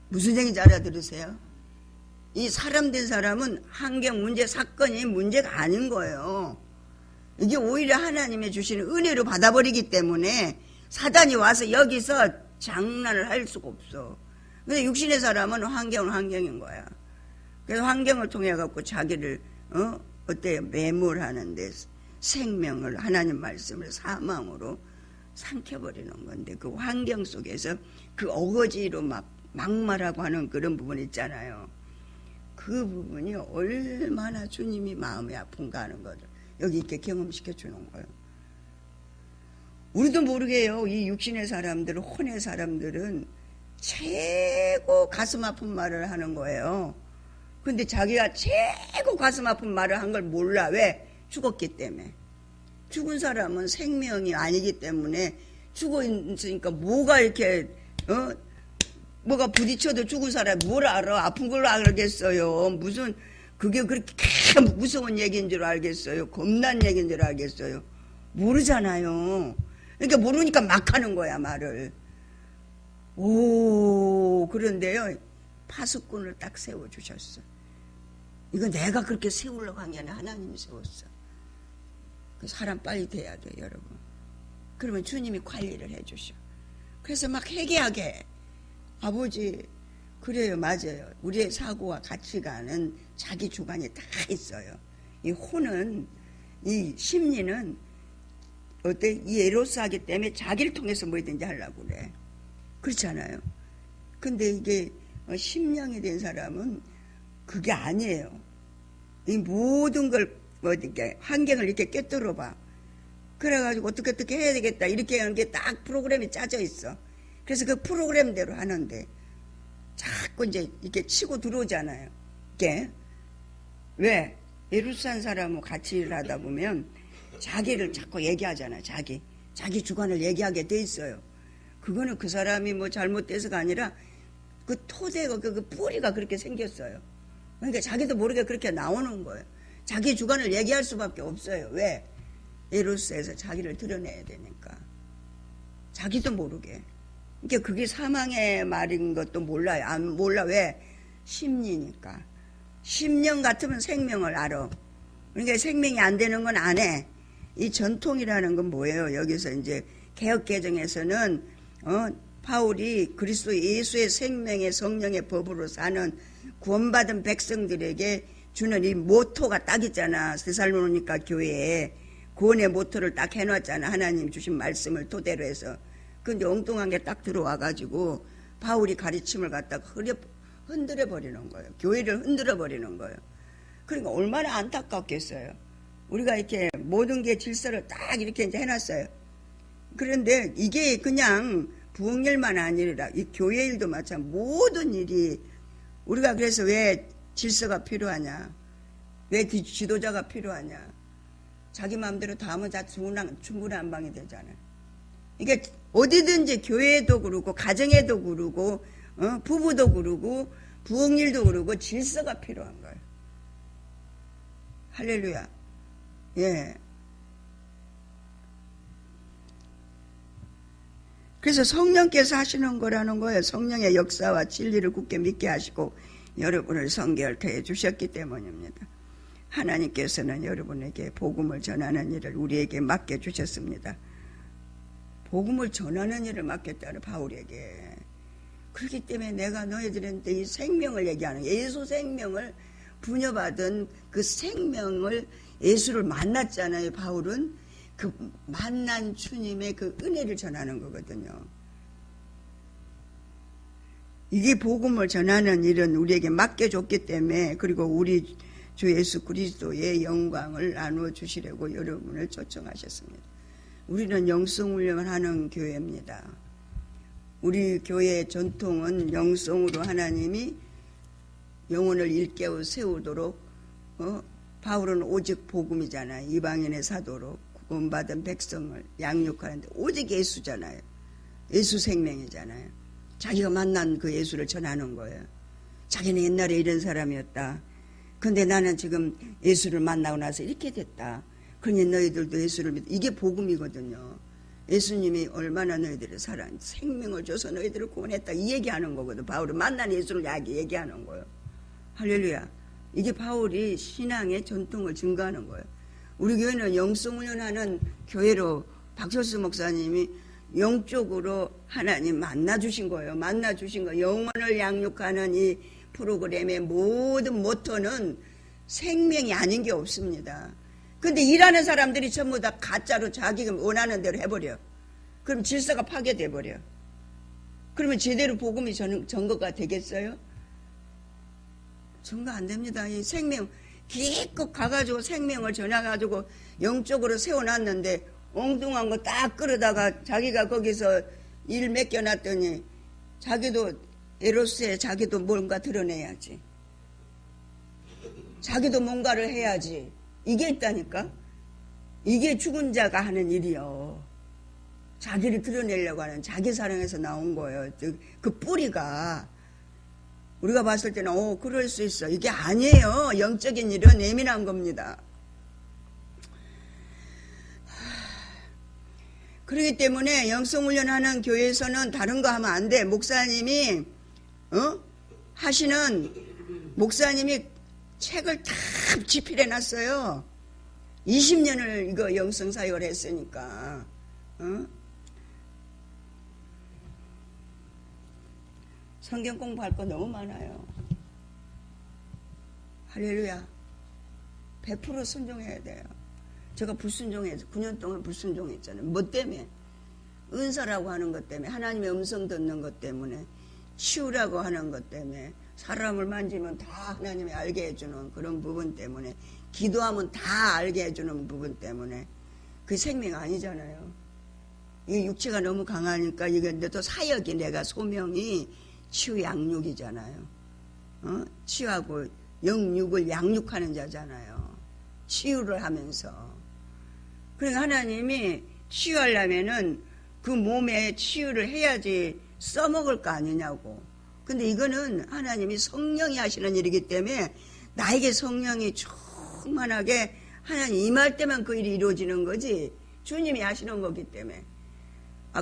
무슨 얘기인지 알아들으세요? 이 사람 된 사람은 환경 문제 사건이 문제가 아닌 거예요. 이게 오히려 하나님의 주시는 은혜로 받아버리기 때문에 사단이 와서 여기서 장난을 할 수가 없어. 근데 육신의 사람은 환경은 환경인 거야. 그래서 환경을 통해 갖고 자기를 어때요? 매몰하는데 생명을 하나님 말씀을 사망으로 삼켜버리는 건데 그 환경 속에서 그 어거지로 막 막말하고 하는 그런 부분 있잖아요. 그 부분이 얼마나 주님이 마음이 아픈가 하는 거를 여기 이렇게 경험시켜 주는 거예요. 우리도 모르게요. 이 육신의 사람들은 혼의 사람들은 최고 가슴 아픈 말을 하는 거예요. 근데 자기가 최고 가슴 아픈 말을 한 걸 몰라. 왜? 죽었기 때문에. 죽은 사람은 생명이 아니기 때문에 죽어 있으니까 뭐가 이렇게 뭐가 부딪혀도 죽은 사람이 뭘 알아? 아픈 걸로 알겠어요. 무슨 그게 그렇게 무서운 얘기인 줄 알겠어요? 겁난 얘기인 줄 알겠어요? 모르잖아요. 그러니까 모르니까 막 하는 거야, 말을. 그런데요, 파수꾼을 딱 세워주셨어. 이거 내가 그렇게 세우려고 한 게 아니라 하나님이 세웠어. 사람 빨리 돼야 돼, 여러분. 그러면 주님이 관리를 해주셔. 그래서 막 회개하게. 아버지, 그래요, 맞아요. 우리의 사고와 가치관은 자기 주관이 다 있어요. 이 혼은, 이 심리는 이 에로스 하기 때문에 자기를 통해서 뭐든지 하려고 그래. 그렇잖아요. 근데 이게 심령이 된 사람은 그게 아니에요. 이 모든 걸 어떻게 환경을 이렇게 꿰뚫어 봐. 그래가지고 어떻게 해야 되겠다 이렇게 하는 게 딱 프로그램이 짜져 있어. 그래서 그 프로그램대로 하는데 자꾸 이제 이렇게 치고 들어오잖아요. 이게 왜? 에루스한 사람하고 같이 일하다 보면 자기를 자꾸 얘기하잖아요. 자기 주관을 얘기하게 돼 있어요. 그거는 그 사람이 뭐 잘못돼서가 아니라 그 토대가 그 뿌리가 그렇게 생겼어요. 그러니까 자기도 모르게 그렇게 나오는 거예요. 자기 주관을 얘기할 수밖에 없어요. 왜? 에로스에서 자기를 드러내야 되니까. 자기도 모르게. 그러니까 그게 사망의 말인 것도 몰라요. 안 몰라. 왜? 심리니까. 심령 같으면 생명을 알아. 그러니까 생명이 안 되는 건 안 해. 이 전통이라는 건 뭐예요? 여기서 이제 개혁개정에서는 바울이 그리스도 예수의 생명의 성령의 법으로 사는 구원받은 백성들에게 주는 이 모토가 딱 있잖아. 데살로니가 교회에 구원의 모토를 딱 해놨잖아. 하나님 주신 말씀을 토대로 해서. 근데 엉뚱한 게 딱 들어와가지고 바울이 가르침을 갖다가 흔들어 버리는 거예요. 교회를 흔들어 버리는 거예요. 그러니까 얼마나 안타깝겠어요. 우리가 이렇게 모든 게 질서를 딱 이렇게 이제 해놨어요. 그런데 이게 그냥 부흥일만 아니라 이 교회 일도 마찬가지. 모든 일이 우리가 그래서 왜 질서가 필요하냐? 왜 지도자가 필요하냐? 자기 마음대로 다 하면 다 충분한 방이 되잖아요. 이게 어디든지 교회도 그러고 가정에도 그러고 부부도 그러고 부흥일도 그러고 질서가 필요한 거예요. 할렐루야. 예. 그래서 성령께서 하시는 거라는 거예요. 성령의 역사와 진리를 굳게 믿게 하시고 여러분을 성결케 해주셨기 때문입니다. 하나님께서는 여러분에게 복음을 전하는 일을 우리에게 맡겨주셨습니다. 복음을 전하는 일을 맡겼다는 바울에게. 그렇기 때문에 내가 너희들한테 이 생명을 얘기하는 예수 생명을 부여받은 그 생명을 예수를 만났잖아요. 바울은 그 만난 주님의 그 은혜를 전하는 거거든요. 이게 복음을 전하는 일은 우리에게 맡겨줬기 때문에 그리고 우리 주 예수 그리스도의 영광을 나누어 주시려고 여러분을 초청하셨습니다. 우리는 영성훈련을 하는 교회입니다. 우리 교회의 전통은 영성으로 하나님이 영혼을 일깨워 세우도록 바울은 오직 복음이잖아요. 이방인의 사도로 구원받은 백성을 양육하는데 오직 예수잖아요. 예수 생명이잖아요. 자기가 만난 그 예수를 전하는 거예요. 자기는 옛날에 이런 사람이었다. 근데 나는 지금 예수를 만나고 나서 이렇게 됐다. 그러니 너희들도 예수를 믿어. 이게 복음이거든요. 예수님이 얼마나 너희들을 생명을 줘서 너희들을 구원했다. 이 얘기하는 거거든. 바울은 만난 예수를 얘기하는 거예요. 할렐루야. 이게 바울이 신앙의 전통을 증거하는 거예요. 우리 교회는 영성훈련하는 교회로 박철수 목사님이 영적으로 하나님 만나주신 거예요. 만나주신 거. 영혼을 양육하는 이 프로그램의 모든 모토는 생명이 아닌 게 없습니다. 근데 일하는 사람들이 전부 다 가짜로 자기가 원하는 대로 해버려. 그럼 질서가 파괴돼 버려. 그러면 제대로 복음이 전거가 되겠어요? 전거 안 됩니다. 이 생명 기껏 가가지고 생명을 전해가지고 영적으로 세워놨는데 엉뚱한 거 딱 끌어다가 자기가 거기서 일 맡겨놨더니 자기도 에로스에 자기도 뭔가 드러내야지. 자기도 뭔가를 해야지. 이게 있다니까. 이게 죽은 자가 하는 일이요. 자기를 드러내려고 하는 자기 사랑에서 나온 거예요. 그 뿌리가 우리가 봤을 때는 그럴 수 있어. 이게 아니에요. 영적인 일은 예민한 겁니다. 그렇기 때문에 영성훈련하는 교회에서는 다른 거 하면 안 돼. 목사님이 하시는 목사님이 책을 다 집필해놨어요. 20년을 이거 영성사역을 했으니까. 성경 공부할 거 너무 많아요. 할렐루야. 100% 순종해야 돼요. 제가 불순종해서 9년 동안 불순종했잖아요. 뭐 때문에? 은사라고 하는 것 때문에, 하나님의 음성 듣는 것 때문에, 치유라고 하는 것 때문에, 사람을 만지면 다 하나님이 알게 해주는 그런 부분 때문에, 기도하면 다 알게 해주는 부분 때문에, 그 생명 아니잖아요. 이 육체가 너무 강하니까 이게 또 사역이 내가 소명이 치유 양육이잖아요. 치유하고 영육을 양육하는 자잖아요. 치유를 하면서. 그러니까 하나님이 치유하려면은 그 몸에 치유를 해야지 써먹을 거 아니냐고. 근데 이거는 하나님이 성령이 하시는 일이기 때문에 나에게 성령이 충만하게 하나님 임할 때만 그 일이 이루어지는 거지 주님이 하시는 거기 때문에.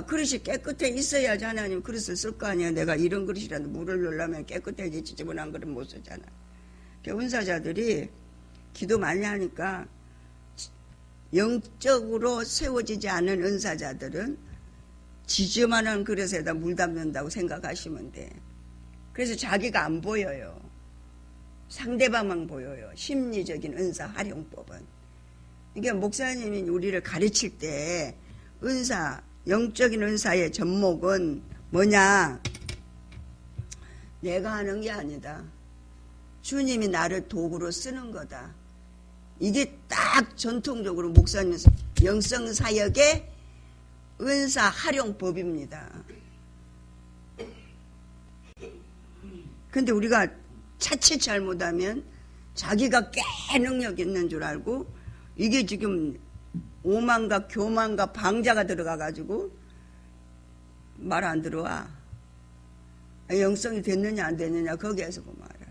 그릇이 깨끗해 있어야지 하나님 그릇을 쓸 거 아니야. 내가 이런 그릇이라도 물을 넣으려면 깨끗하게 지저분한 그릇 못 쓰잖아. 은사자들이 기도 많이 하니까 영적으로 세워지지 않은 은사자들은 지저만한 그릇에다 물 담는다고 생각하시면 돼. 그래서 자기가 안 보여요. 상대방만 보여요. 심리적인 은사 활용법은. 이게 목사님이 우리를 가르칠 때 은사, 영적인 은사의 접목은 뭐냐? 내가 하는 게 아니다. 주님이 나를 도구로 쓰는 거다. 이게 딱 전통적으로 목사님 영성사역의 은사 활용법입니다. 근데 우리가 차치 잘못하면 자기가 꽤 능력 있는 줄 알고 이게 지금 오만과 교만과 방자가 들어가가지고 말 안 들어와. 영성이 됐느냐 안 됐느냐 거기에서 그 말을.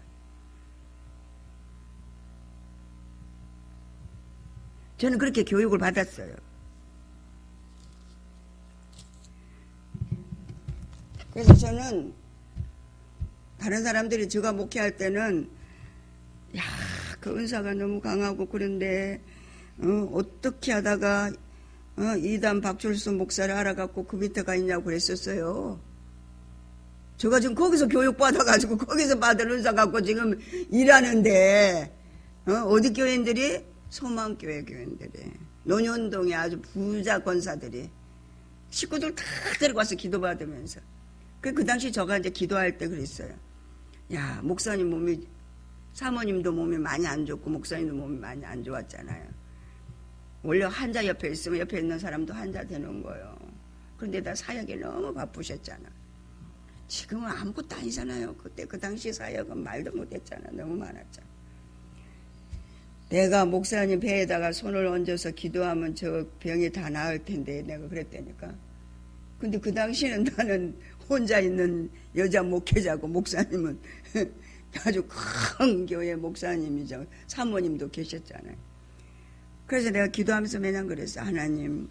저는 그렇게 교육을 받았어요. 그래서 저는 다른 사람들이 제가 목회할 때는 야, 그 은사가 너무 강하고 그런데 어떻게 하다가 이단 박철수 목사를 알아갖고 그 밑에 가 있냐고 그랬었어요. 제가 지금 거기서 교육받아가지고 거기서 받은 은사 갖고 지금 일하는데 어디 교인들이? 소망교회 교인들이, 논현동의 아주 부자 권사들이 식구들 다 데리고 와서 기도받으면서. 그 당시 저가 이제 기도할 때 그랬어요. 야, 목사님 몸이, 사모님도 몸이 많이 안 좋고 목사님도 몸이 많이 안 좋았잖아요. 원래 환자 옆에 있으면 옆에 있는 사람도 환자 되는 거예요. 그런데 다 사역에 너무 바쁘셨잖아. 지금은 아무것도 아니잖아요. 그때 그 당시 사역은 말도 못했잖아. 너무 많았잖아. 내가 목사님 배에다가 손을 얹어서 기도하면 저 병이 다 나을 텐데 내가 그랬다니까. 근데 그 당시는 나는 혼자 있는 여자 목회자고 목사님은 아주 큰 교회 목사님이죠. 사모님도 계셨잖아요. 그래서 내가 기도하면서 매년 그랬어. 하나님,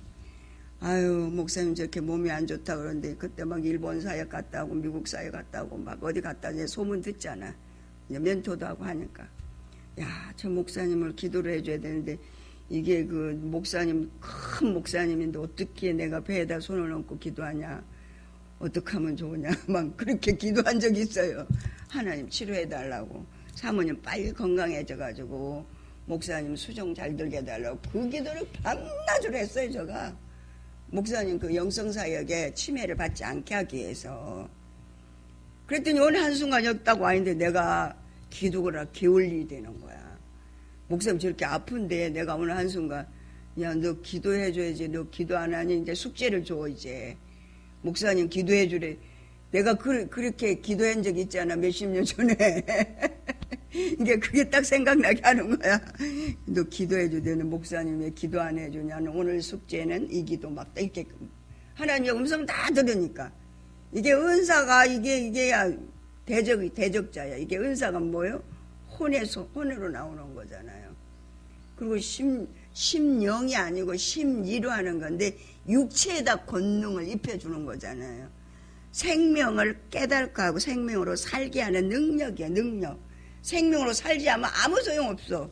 아유 목사님 저렇게 몸이 안 좋다 그러는데 그때 막 일본 사역 갔다 오고 미국 사역 갔다 오고 막 어디 갔다 이제 소문 듣잖아. 이제 면도도 하고 하니까. 야, 저 목사님을 기도를 해줘야 되는데 이게 그 목사님 큰 목사님인데 어떻게 내가 배에다 손을 얹고 기도하냐, 어떻게 하면 좋으냐 막 그렇게 기도한 적이 있어요. 하나님 치료해달라고, 사모님 빨리 건강해져가지고 목사님 수종 잘 들게 해달라고 그 기도를 밤낮으로 했어요. 제가 목사님 그 영성사역에 치매를 받지 않게 하기 위해서. 그랬더니 어느 한순간 없다고 아닌데 내가 기도가 게을리 되는 거야. 목사님 저렇게 아픈데 내가 오늘 한순간, 야 너 기도해줘야지, 너 기도 안 하니 이제 숙제를 줘. 이제 목사님 기도해주래. 내가 그렇게 기도한 적 있잖아, 몇십 년 전에. 이게 그게 딱 생각나게 하는 거야. 너 기도해주되는 목사님 왜 기도 안 해주냐. 오늘 숙제는 이 기도 막 이렇게 하나님의 음성 다 들으니까 이게 은사가 이게야 대적자야. 이게 은사가 뭐예요? 혼으로 나오는 거잖아요. 그리고 심령이 아니고 심리로 하는 건데 육체에다 권능을 입혀주는 거잖아요. 생명을 깨닫고 하고 생명으로 살게 하는 능력이야. 능력. 생명으로 살지 않으면 아무 소용없어.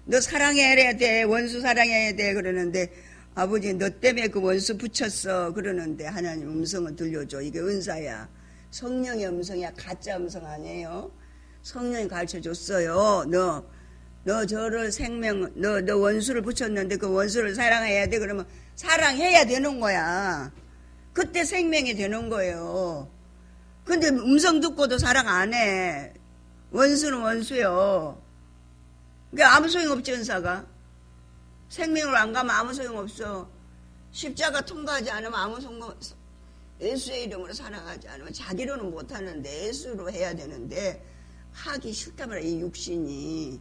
너 사랑해야 돼, 원수 사랑해야 돼 그러는데 아버지 너 때문에 그 원수 붙였어 그러는데 하나님 음성을 들려줘. 이게 은사야. 성령의 음성이야. 가짜 음성 아니에요. 성령이 가르쳐줬어요. 너 저를 너 원수를 붙였는데 그 원수를 사랑해야 돼. 그러면 사랑해야 되는 거야. 그때 생명이 되는 거예요. 근데 음성 듣고도 사랑 안 해. 원수는 원수요. 그러니까 아무 소용없지. 은사가 생명으로 안 가면 아무 소용없어. 십자가 통과하지 않으면 아무 소용없어. 예수의 이름으로 살아가지 않으면 자기로는 못하는데 예수로 해야 되는데 하기 싫단 말이야. 이 육신이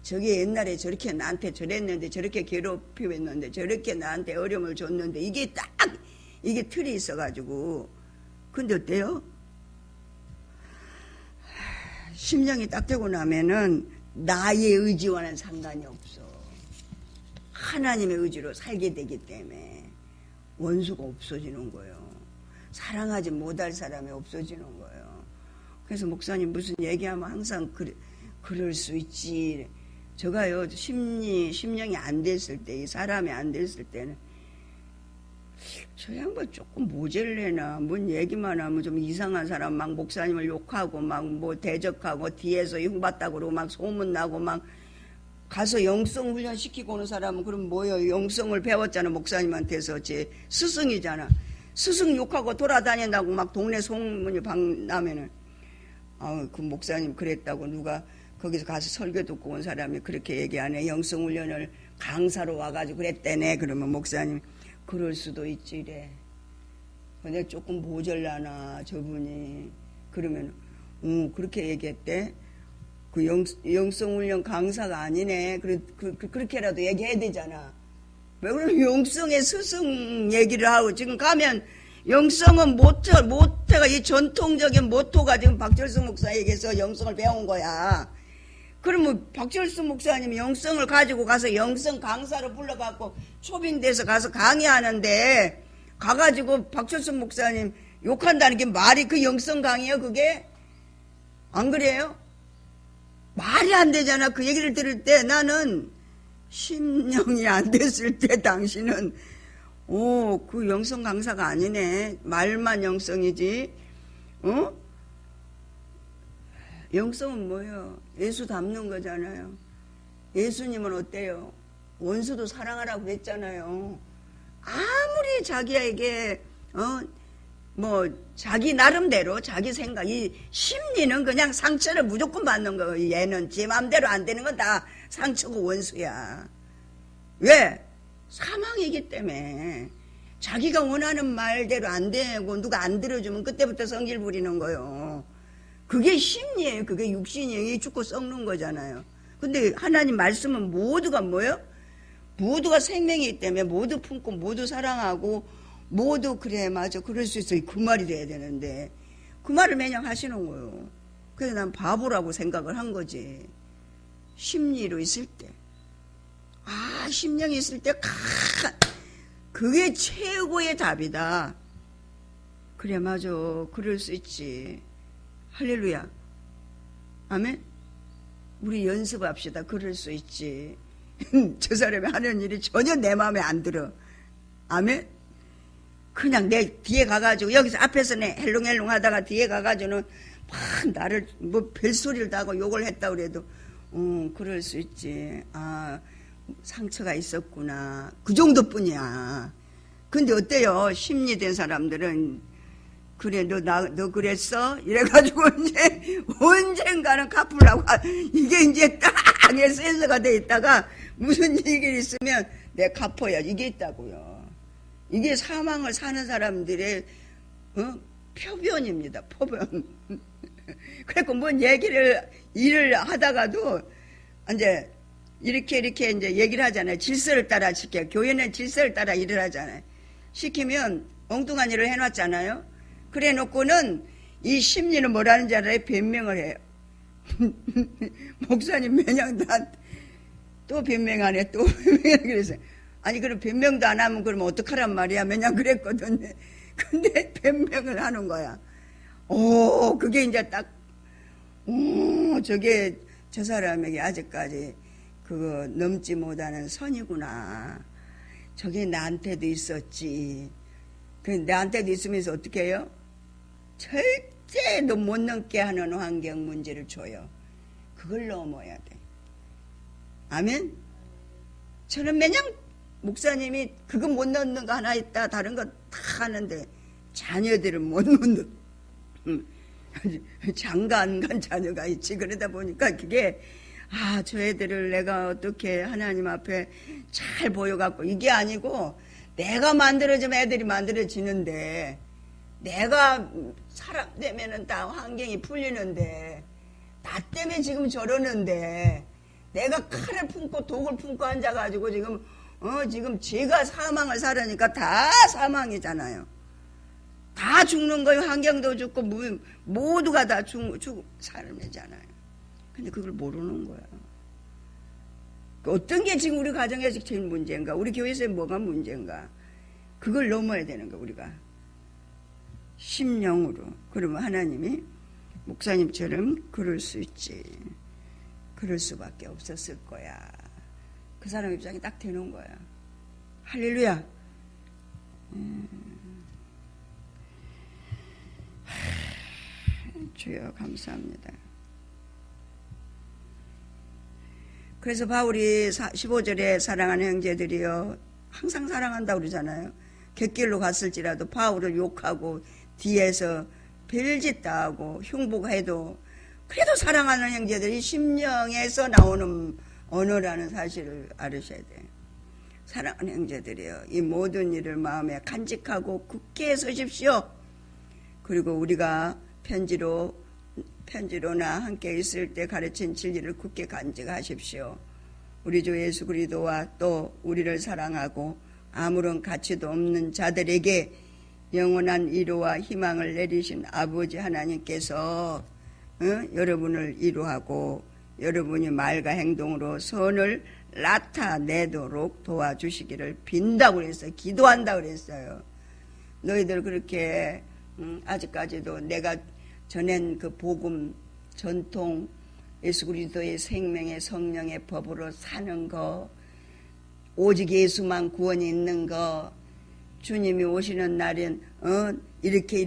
저게 옛날에 저렇게 나한테 저랬는데 저렇게 괴롭히했는데 저렇게 나한테 어려움을 줬는데 이게 딱 이게 틀이 있어가지고. 근데 어때요? 심령이 딱 되고 나면은 나의 의지와는 상관이 없어. 하나님의 의지로 살게 되기 때문에 원수가 없어지는 거예요. 사랑하지 못할 사람이 없어지는 거예요. 그래서 목사님 무슨 얘기하면 항상 그럴 수 있지. 제가요 심령이 안 됐을 때, 이 사람이 안 됐을 때는 저 양반 조금 모질래나 뭔 얘기만 하면 좀 이상한 사람 막 목사님을 욕하고 막 뭐 대적하고 뒤에서 흉봤다고 그러고 막 소문나고 막 가서 영성 훈련 시키고 오는 사람은 그럼 뭐예요? 영성을 배웠잖아. 목사님한테서 제 스승이잖아. 스승 욕하고 돌아다닌다고 막 동네 소문이 나면은 그 목사님 그랬다고 누가 거기서 가서 설교 듣고 온 사람이 그렇게 얘기하네. 영성 훈련을 강사로 와가지고 그랬대네. 그러면 목사님 그럴 수도 있지 이래. 근데 조금 모자라나 저분이. 그러면 그렇게 얘기했대. 그 영성훈련 강사가 아니네. 그렇게라도 얘기해야 되잖아. 왜 그러면 영성의 스승 얘기를 하고 지금 가면 영성은 모태가 이 전통적인 모토가 지금 박철수 목사에게서 영성을 배운 거야. 그러면 박철수 목사님이 영성을 가지고 가서 영성 강사로 불러갖고 초빙돼서 가서 강의하는데 가가지고 박철수 목사님 욕한다는 게 말이 그 영성 강의예요 그게? 안 그래요? 말이 안 되잖아. 그 얘기를 들을 때 나는 심령이 안 됐을 때 당신은 그 영성 강사가 아니네. 말만 영성이지. 영성은 뭐예요? 예수 닮는 거잖아요. 예수님은 어때요? 원수도 사랑하라고 그랬잖아요. 아무리 자기에게 자기 나름대로 자기 생각, 이 심리는 그냥 상처를 무조건 받는 거예요. 얘는 제 마음대로 안 되는 건 다 상처고 원수야. 왜? 사망이기 때문에. 자기가 원하는 말대로 안 되고 누가 안 들어주면 그때부터 성질 부리는 거예요. 그게 심리예요. 그게 육신이에요. 이 죽고 썩는 거잖아요. 근데 하나님 말씀은 모두가 뭐예요? 모두가 생명이기 때문에 모두 품고 모두 사랑하고 모두 그래 맞아 그럴 수 있어. 그 말이 돼야 되는데 그 말을 매년 하시는 거예요. 그래서 난 바보라고 생각을 한 거지. 심리로 있을 때. 심령이 있을 때 그게 최고의 답이다. 그래 맞아 그럴 수 있지. 할렐루야. 아멘. 우리 연습합시다. 그럴 수 있지. 저 사람이 하는 일이 전혀 내 마음에 안 들어. 아멘. 그냥 내 뒤에 가가지고 여기서 앞에서 헬롱헬롱 하다가 뒤에 가가지고는 막 나를 뭐 별소리를 다 하고 욕을 했다 그래도 그럴 수 있지. 아, 상처가 있었구나. 그 정도뿐이야. 근데 어때요? 심리된 사람들은 그래 너 그랬어? 이래가지고 이제 언젠가는 갚으려고 이게 이제 딱 센서가 돼 있다가 무슨 일이 있으면 내가 갚아야 이게 있다고요. 이게 사망을 사는 사람들의 표변입니다. 표변. 그래서 뭔 일을 하다가도 이제 이렇게 이제 얘기를 하잖아요. 질서를 따라 지켜. 교회는 질서를 따라 일을 하잖아요. 시키면 엉뚱한 일을 해놨잖아요. 그래 놓고는 이 심리는 뭐라는 줄 알아요? 변명을 해요. 목사님 매냥 또 변명하네. 또 변명하네. 그래서 아니 그럼 변명도 안 하면 그러면 어떡하란 말이야. 매냥 그랬거든요. 근데 변명을 하는 거야. 오, 그게 이제 딱 저게 저 사람에게 아직까지 그거 넘지 못하는 선이구나. 저게 나한테도 있었지. 그 나한테도 있으면서 어떻게 해요? 절대도 못 넘게 하는 환경 문제를 줘요. 그걸 넘어야 돼. 아멘? 저는 매냥 목사님이 그거 못 넣는 거 하나 있다 다른 거 다 하는데 자녀들은 못 넣는 장가 안 간 자녀가 있지. 그러다 보니까 그게 저 애들을 내가 어떻게 하나님 앞에 잘 보여갖고 이게 아니고 내가 만들어주면 애들이 만들어지는데 내가 사람 되면은 다 환경이 풀리는데 나 때문에 지금 저러는데 내가 칼을 품고 독을 품고 앉아가지고 지금 제가 사망을 살으니까 다 사망이잖아요. 다 죽는 거예요. 환경도 죽고 모두가 다 사람이잖아요. 근데 그걸 모르는 거야. 어떤 게 지금 우리 가정에서 제일 문제인가? 우리 교회에서 뭐가 문제인가? 그걸 넘어야 되는 거야, 우리가. 심령으로. 그러면 하나님이 목사님처럼 그럴 수 있지. 그럴 수밖에 없었을 거야. 그 사람 입장이 딱 되는 거야. 할렐루야. 주여 감사합니다. 그래서 바울이 15절에 사랑하는 형제들이여 항상 사랑한다고 그러잖아요. 객길로 갔을지라도 바울을 욕하고 뒤에서 별짓 다 하고 흉보해도 그래도 사랑하는 형제들이 심령에서 나오는 언어라는 사실을 알으셔야 돼요. 사랑하는 형제들이여 이 모든 일을 마음에 간직하고 굳게 서십시오. 그리고 우리가 편지로나 함께 있을 때 가르친 진리를 굳게 간직하십시오. 우리 주 예수 그리스도와 또 우리를 사랑하고 아무런 가치도 없는 자들에게 영원한 위로와 희망을 내리신 아버지 하나님께서 여러분을 위로하고 여러분이 말과 행동으로 선을 나타내도록 도와주시기를 빈다고 그랬어요. 기도한다고 그랬어요. 너희들 그렇게 아직까지도 내가 전한 그 복음 전통 예수 그리스도의 생명의 성령의 법으로 사는 거, 오직 예수만 구원이 있는 거, 주님이 오시는 날은 이렇게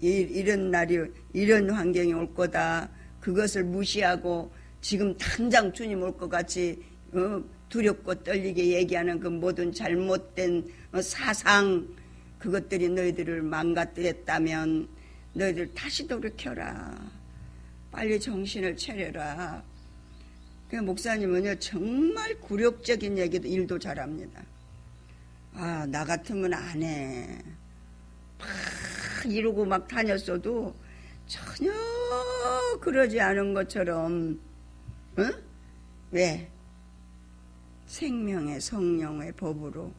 이런 날이 이런 환경이 올 거다. 그것을 무시하고 지금 당장 주님 올 것 같이 두렵고 떨리게 얘기하는 그 모든 잘못된 사상, 그것들이 너희들을 망가뜨렸다면 너희들 다시 돌이켜라. 빨리 정신을 차려라. 그 목사님은요 정말 굴욕적인 일도 잘합니다. 나 같으면 안 해. 막 이러고 막 다녔어도 전혀 그러지 않은 것처럼 왜? 생명의 성령의 법으로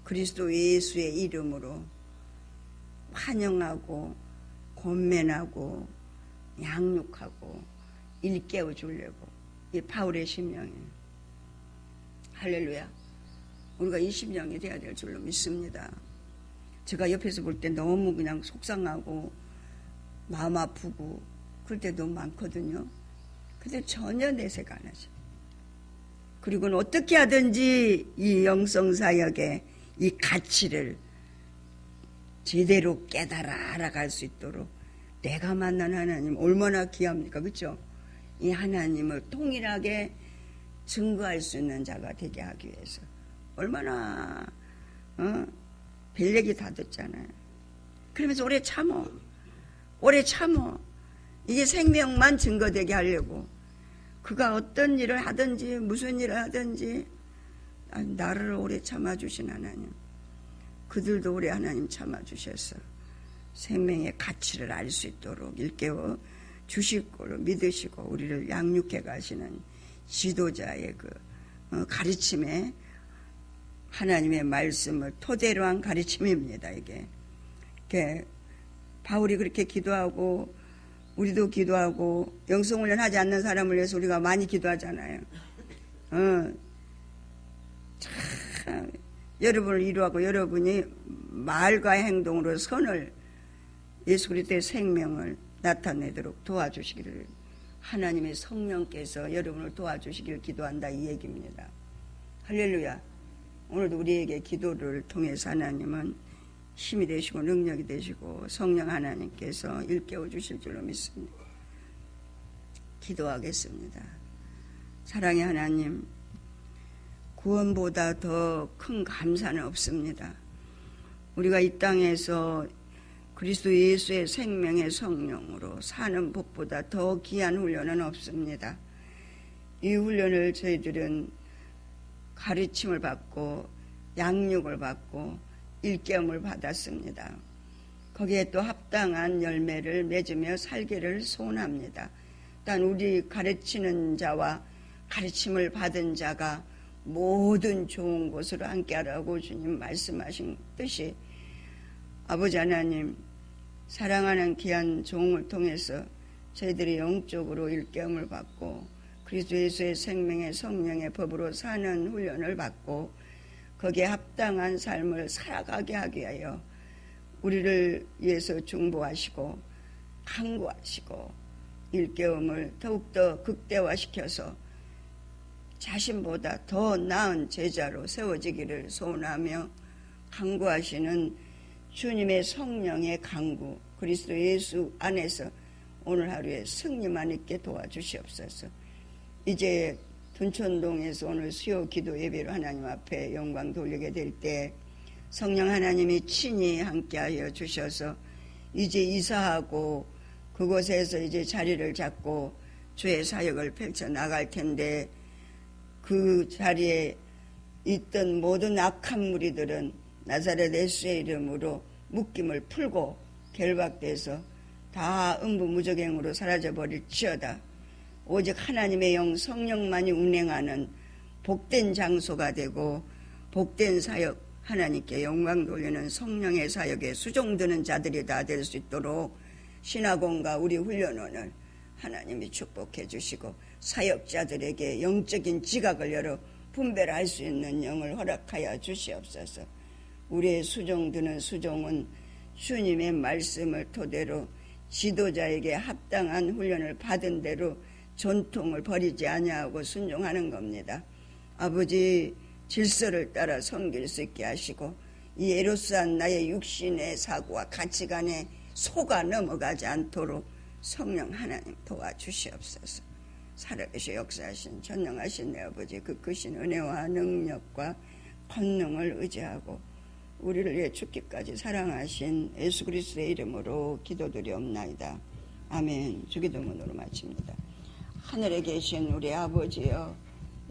그리스도 예수의 이름으로 환영하고 권면하고 양육하고 일깨워 주려고 이 바울의 심령이에요. 할렐루야. 우리가 이 심령이 돼야 될 줄로 믿습니다. 제가 옆에서 볼 때 너무 그냥 속상하고 마음 아프고 그럴 때도 많거든요. 근데 전혀 내색 안 하죠. 그리고는 어떻게 하든지 이 영성사역의 이 가치를 제대로 깨달아 알아갈 수 있도록 내가 만난 하나님 얼마나 귀합니까? 그렇죠? 이 하나님을 통일하게 증거할 수 있는 자가 되게 하기 위해서 얼마나 별 얘기 다 듣잖아요. 그러면서 오래 참어 이게 생명만 증거되게 하려고 그가 어떤 일을 하든지 무슨 일을 하든지 나를 오래 참아주신 하나님, 그들도 오래 하나님 참아주셔서 생명의 가치를 알 수 있도록 일깨워 주실 거로 믿으시고 우리를 양육해 가시는 지도자의 그 가르침에 하나님의 말씀을 토대로 한 가르침입니다. 이게 바울이 그렇게 기도하고 우리도 기도하고 영성훈련 하지 않는 사람을 위해서 우리가 많이 기도하잖아요. 참 여러분을 이루하고 여러분이 말과 행동으로 선을 예수 그리스도의 생명을 나타내도록 도와주시기를 하나님의 성령께서 여러분을 도와주시기를 기도한다 이 얘기입니다. 할렐루야. 오늘도 우리에게 기도를 통해서 하나님은 힘이 되시고 능력이 되시고 성령 하나님께서 일깨워 주실 줄로 믿습니다. 기도하겠습니다. 사랑의 하나님, 구원보다 더 큰 감사는 없습니다. 우리가 이 땅에서 그리스도 예수의 생명의 성령으로 사는 법보다 더 귀한 훈련은 없습니다. 이 훈련을 저희들은 가르침을 받고 양육을 받고 일깨움을 받았습니다. 거기에 또 합당한 열매를 맺으며 살기를 소원합니다. 단 우리 가르치는 자와 가르침을 받은 자가 모든 좋은 곳으로 함께하라고 주님 말씀하신 뜻이 아버지 하나님 사랑하는 귀한 종을 통해서 저희들이 영적으로 일깨움을 받고 그리스도 예수의 생명의 성령의 법으로 사는 훈련을 받고 거기에 합당한 삶을 살아가게 하기 위하여 우리를 위해서 중보하시고 강구하시고 일깨움을 더욱더 극대화시켜서 자신보다 더 나은 제자로 세워지기를 소원하며 강구하시는 주님의 성령의 강구 그리스도 예수 안에서 오늘 하루에 승리만 있게 도와주시옵소서. 이제 둔촌동에서 오늘 수요 기도 예배로 하나님 앞에 영광 돌리게 될 때 성령 하나님이 친히 함께하여 주셔서 이제 이사하고 그곳에서 이제 자리를 잡고 주의 사역을 펼쳐 나갈 텐데 그 자리에 있던 모든 악한 무리들은 나사렛 예수의 이름으로 묶임을 풀고 결박돼서 다 음부무적행으로 사라져버릴지어다. 오직 하나님의 영 성령만이 운행하는 복된 장소가 되고 복된 사역 하나님께 영광 돌리는 성령의 사역에 수종드는 자들이 다 될 수 있도록 신학원과 우리 훈련원을 하나님이 축복해 주시고 사역자들에게 영적인 지각을 열어 분별할 수 있는 영을 허락하여 주시옵소서. 우리의 수종드는 수종은 주님의 말씀을 토대로 지도자에게 합당한 훈련을 받은 대로 전통을 버리지 아니하고 순종하는 겁니다. 아버지 질서를 따라 섬길 수 있게 하시고 이 에로스한 나의 육신의 사고와 가치관에 속아 넘어가지 않도록 성령 하나님 도와주시옵소서. 살아계시 역사하신 전능하신 내 아버지 그 크신 은혜와 능력과 권능을 의지하고 우리를 위해 죽기까지 사랑하신 예수 그리스도의 이름으로 기도드리옵나이다. 아멘. 주기도문으로 마칩니다. 하늘에 계신 우리 아버지여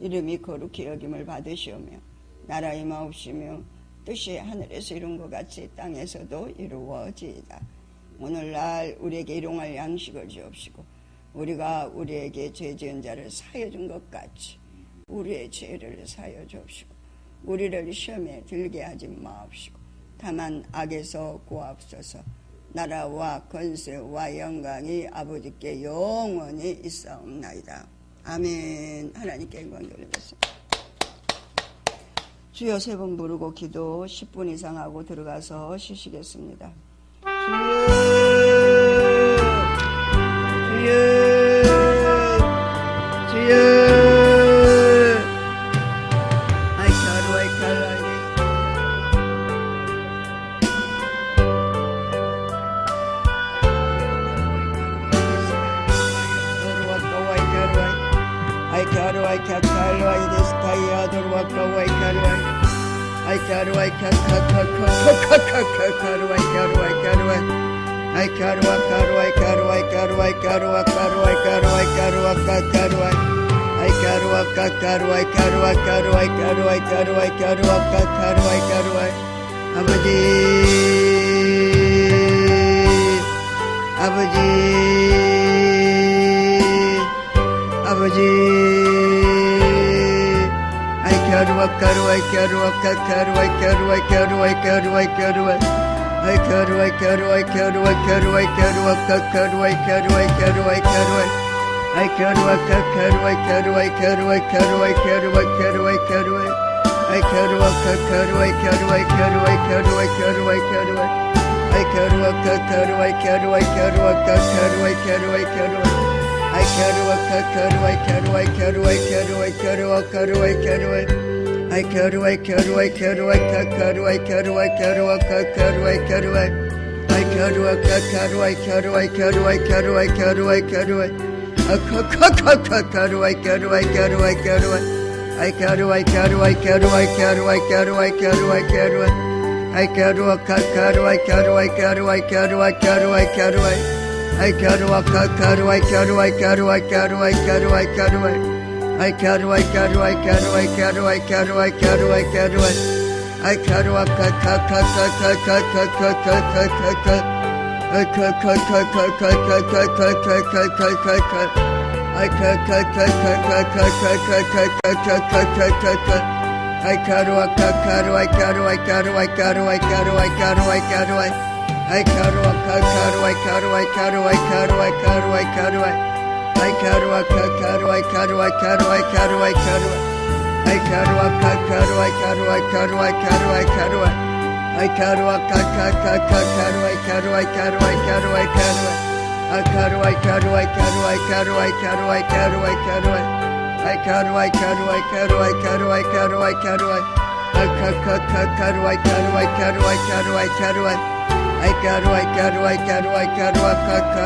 이름이 거룩히 여김을 받으시오며 나라 임하옵시며 뜻이 하늘에서 이룬 것 같이 땅에서도 이루어지이다. 오늘날 우리에게 일용할 양식을 주옵시고 우리가 우리에게 죄 지은 자를 사하여 준 것 같이 우리의 죄를 사하여 주옵시고 우리를 시험에 들게 하지 마옵시고 다만 악에서 구하옵소서. 나라와 권세와 영광이 아버지께 영원히 있사옵나이다. 아멘. 하나님께 영광 돌리겠습니다. 주여 세 번 부르고 기도 10분 이상 하고 들어가서 쉬시겠습니다. 주여 주여 주여 karuai kakaruai this kayador wakaruai karuai I karuai karuai karuai karuai I karuai karuai karuai karuai karuai karuai karuai karuai karuai I karuai karuai karuai karuai karuai karuai karuai karuai karuai Abaji Abaji Abaji I karuai karuai karuai karuai karuai karuai karuai karuai I karuai karuai karuai karuai karuai karuai karuai karuai karuai I karuai karuai karuai karuai karuai karuai karuai karuai I karuai karuai karuai karuai karuai karuai karuai I karuai karuai karuai karuai karuai karuai karuai I karuai karuai karuai karuai karuai karuai karuai karuai I karuai karuai karuai karuai karuai karuai karuai karuai I karuai karuai karuai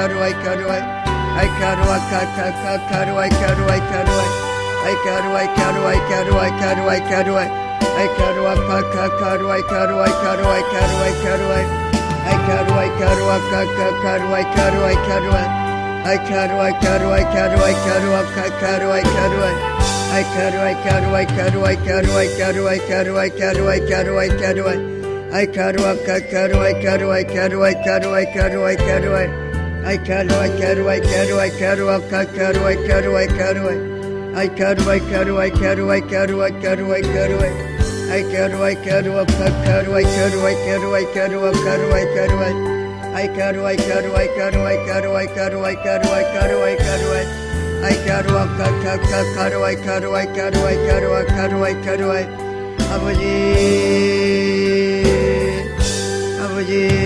karuai karuai karuai karuai karuai karuai karuai karuai I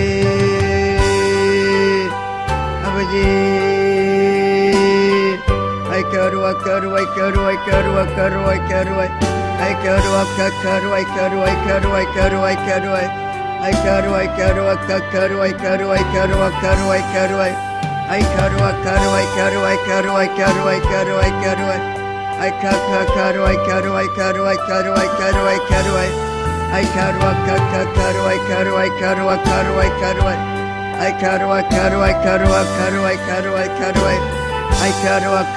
karuai karuai karuai karuai karuai karuai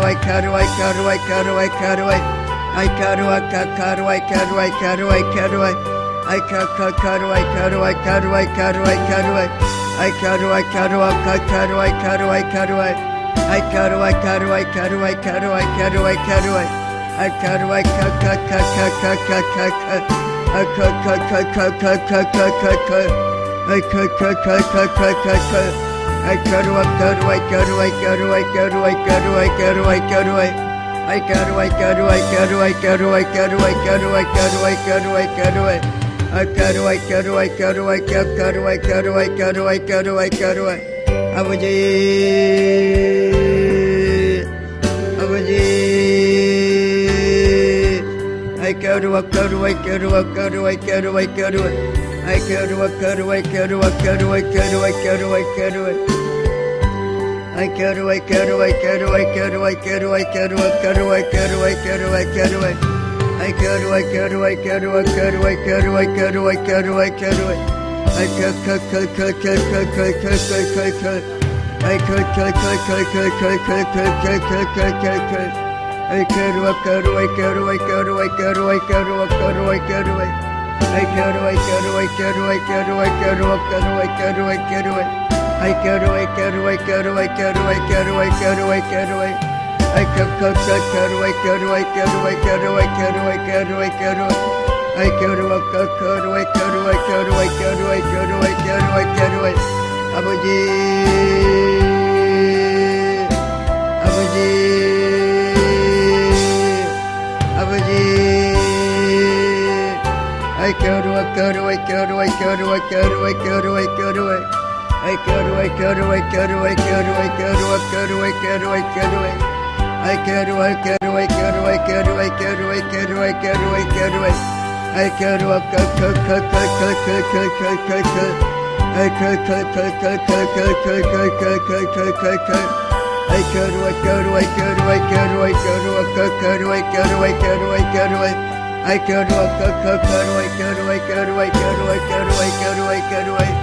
karuai I karuai karuai karuai karuai karuai karuai karuai I karuai karuai karuai karuai karuai karuai karuai I karuai karuai karuai karuai karuai karuai karuai I karuai I get away, get away, get away, get away, get away, get away, get away, get away, get away, get away. I get away, get away, get away, get away, get away, get away, get away, get away. I get I get away, get away, get away, get away, get away, get away, get away, get away. I get away, get away, get away, get away, get away, get away, get away, get away. I get away, get away, get away, get away, get away, get away, get away. I get away, get away, get away, get away, get away, get away, get away. I get away, get away, get away, get away, get away, get away, get away, get away. 아버지, 아버지, 아버지. I get away, get away, get away, get away, get away, get away, get away. I get away, get away, get away, get away, get away, get away, get away, get away. I get away, get away, get away, get away, get away, get away, get away, get away. I get away, I get away, get away, get away, get away, get away, get away, get away, get away, get away. I get away, get away, get away, get away, get away, get away, get away, get away.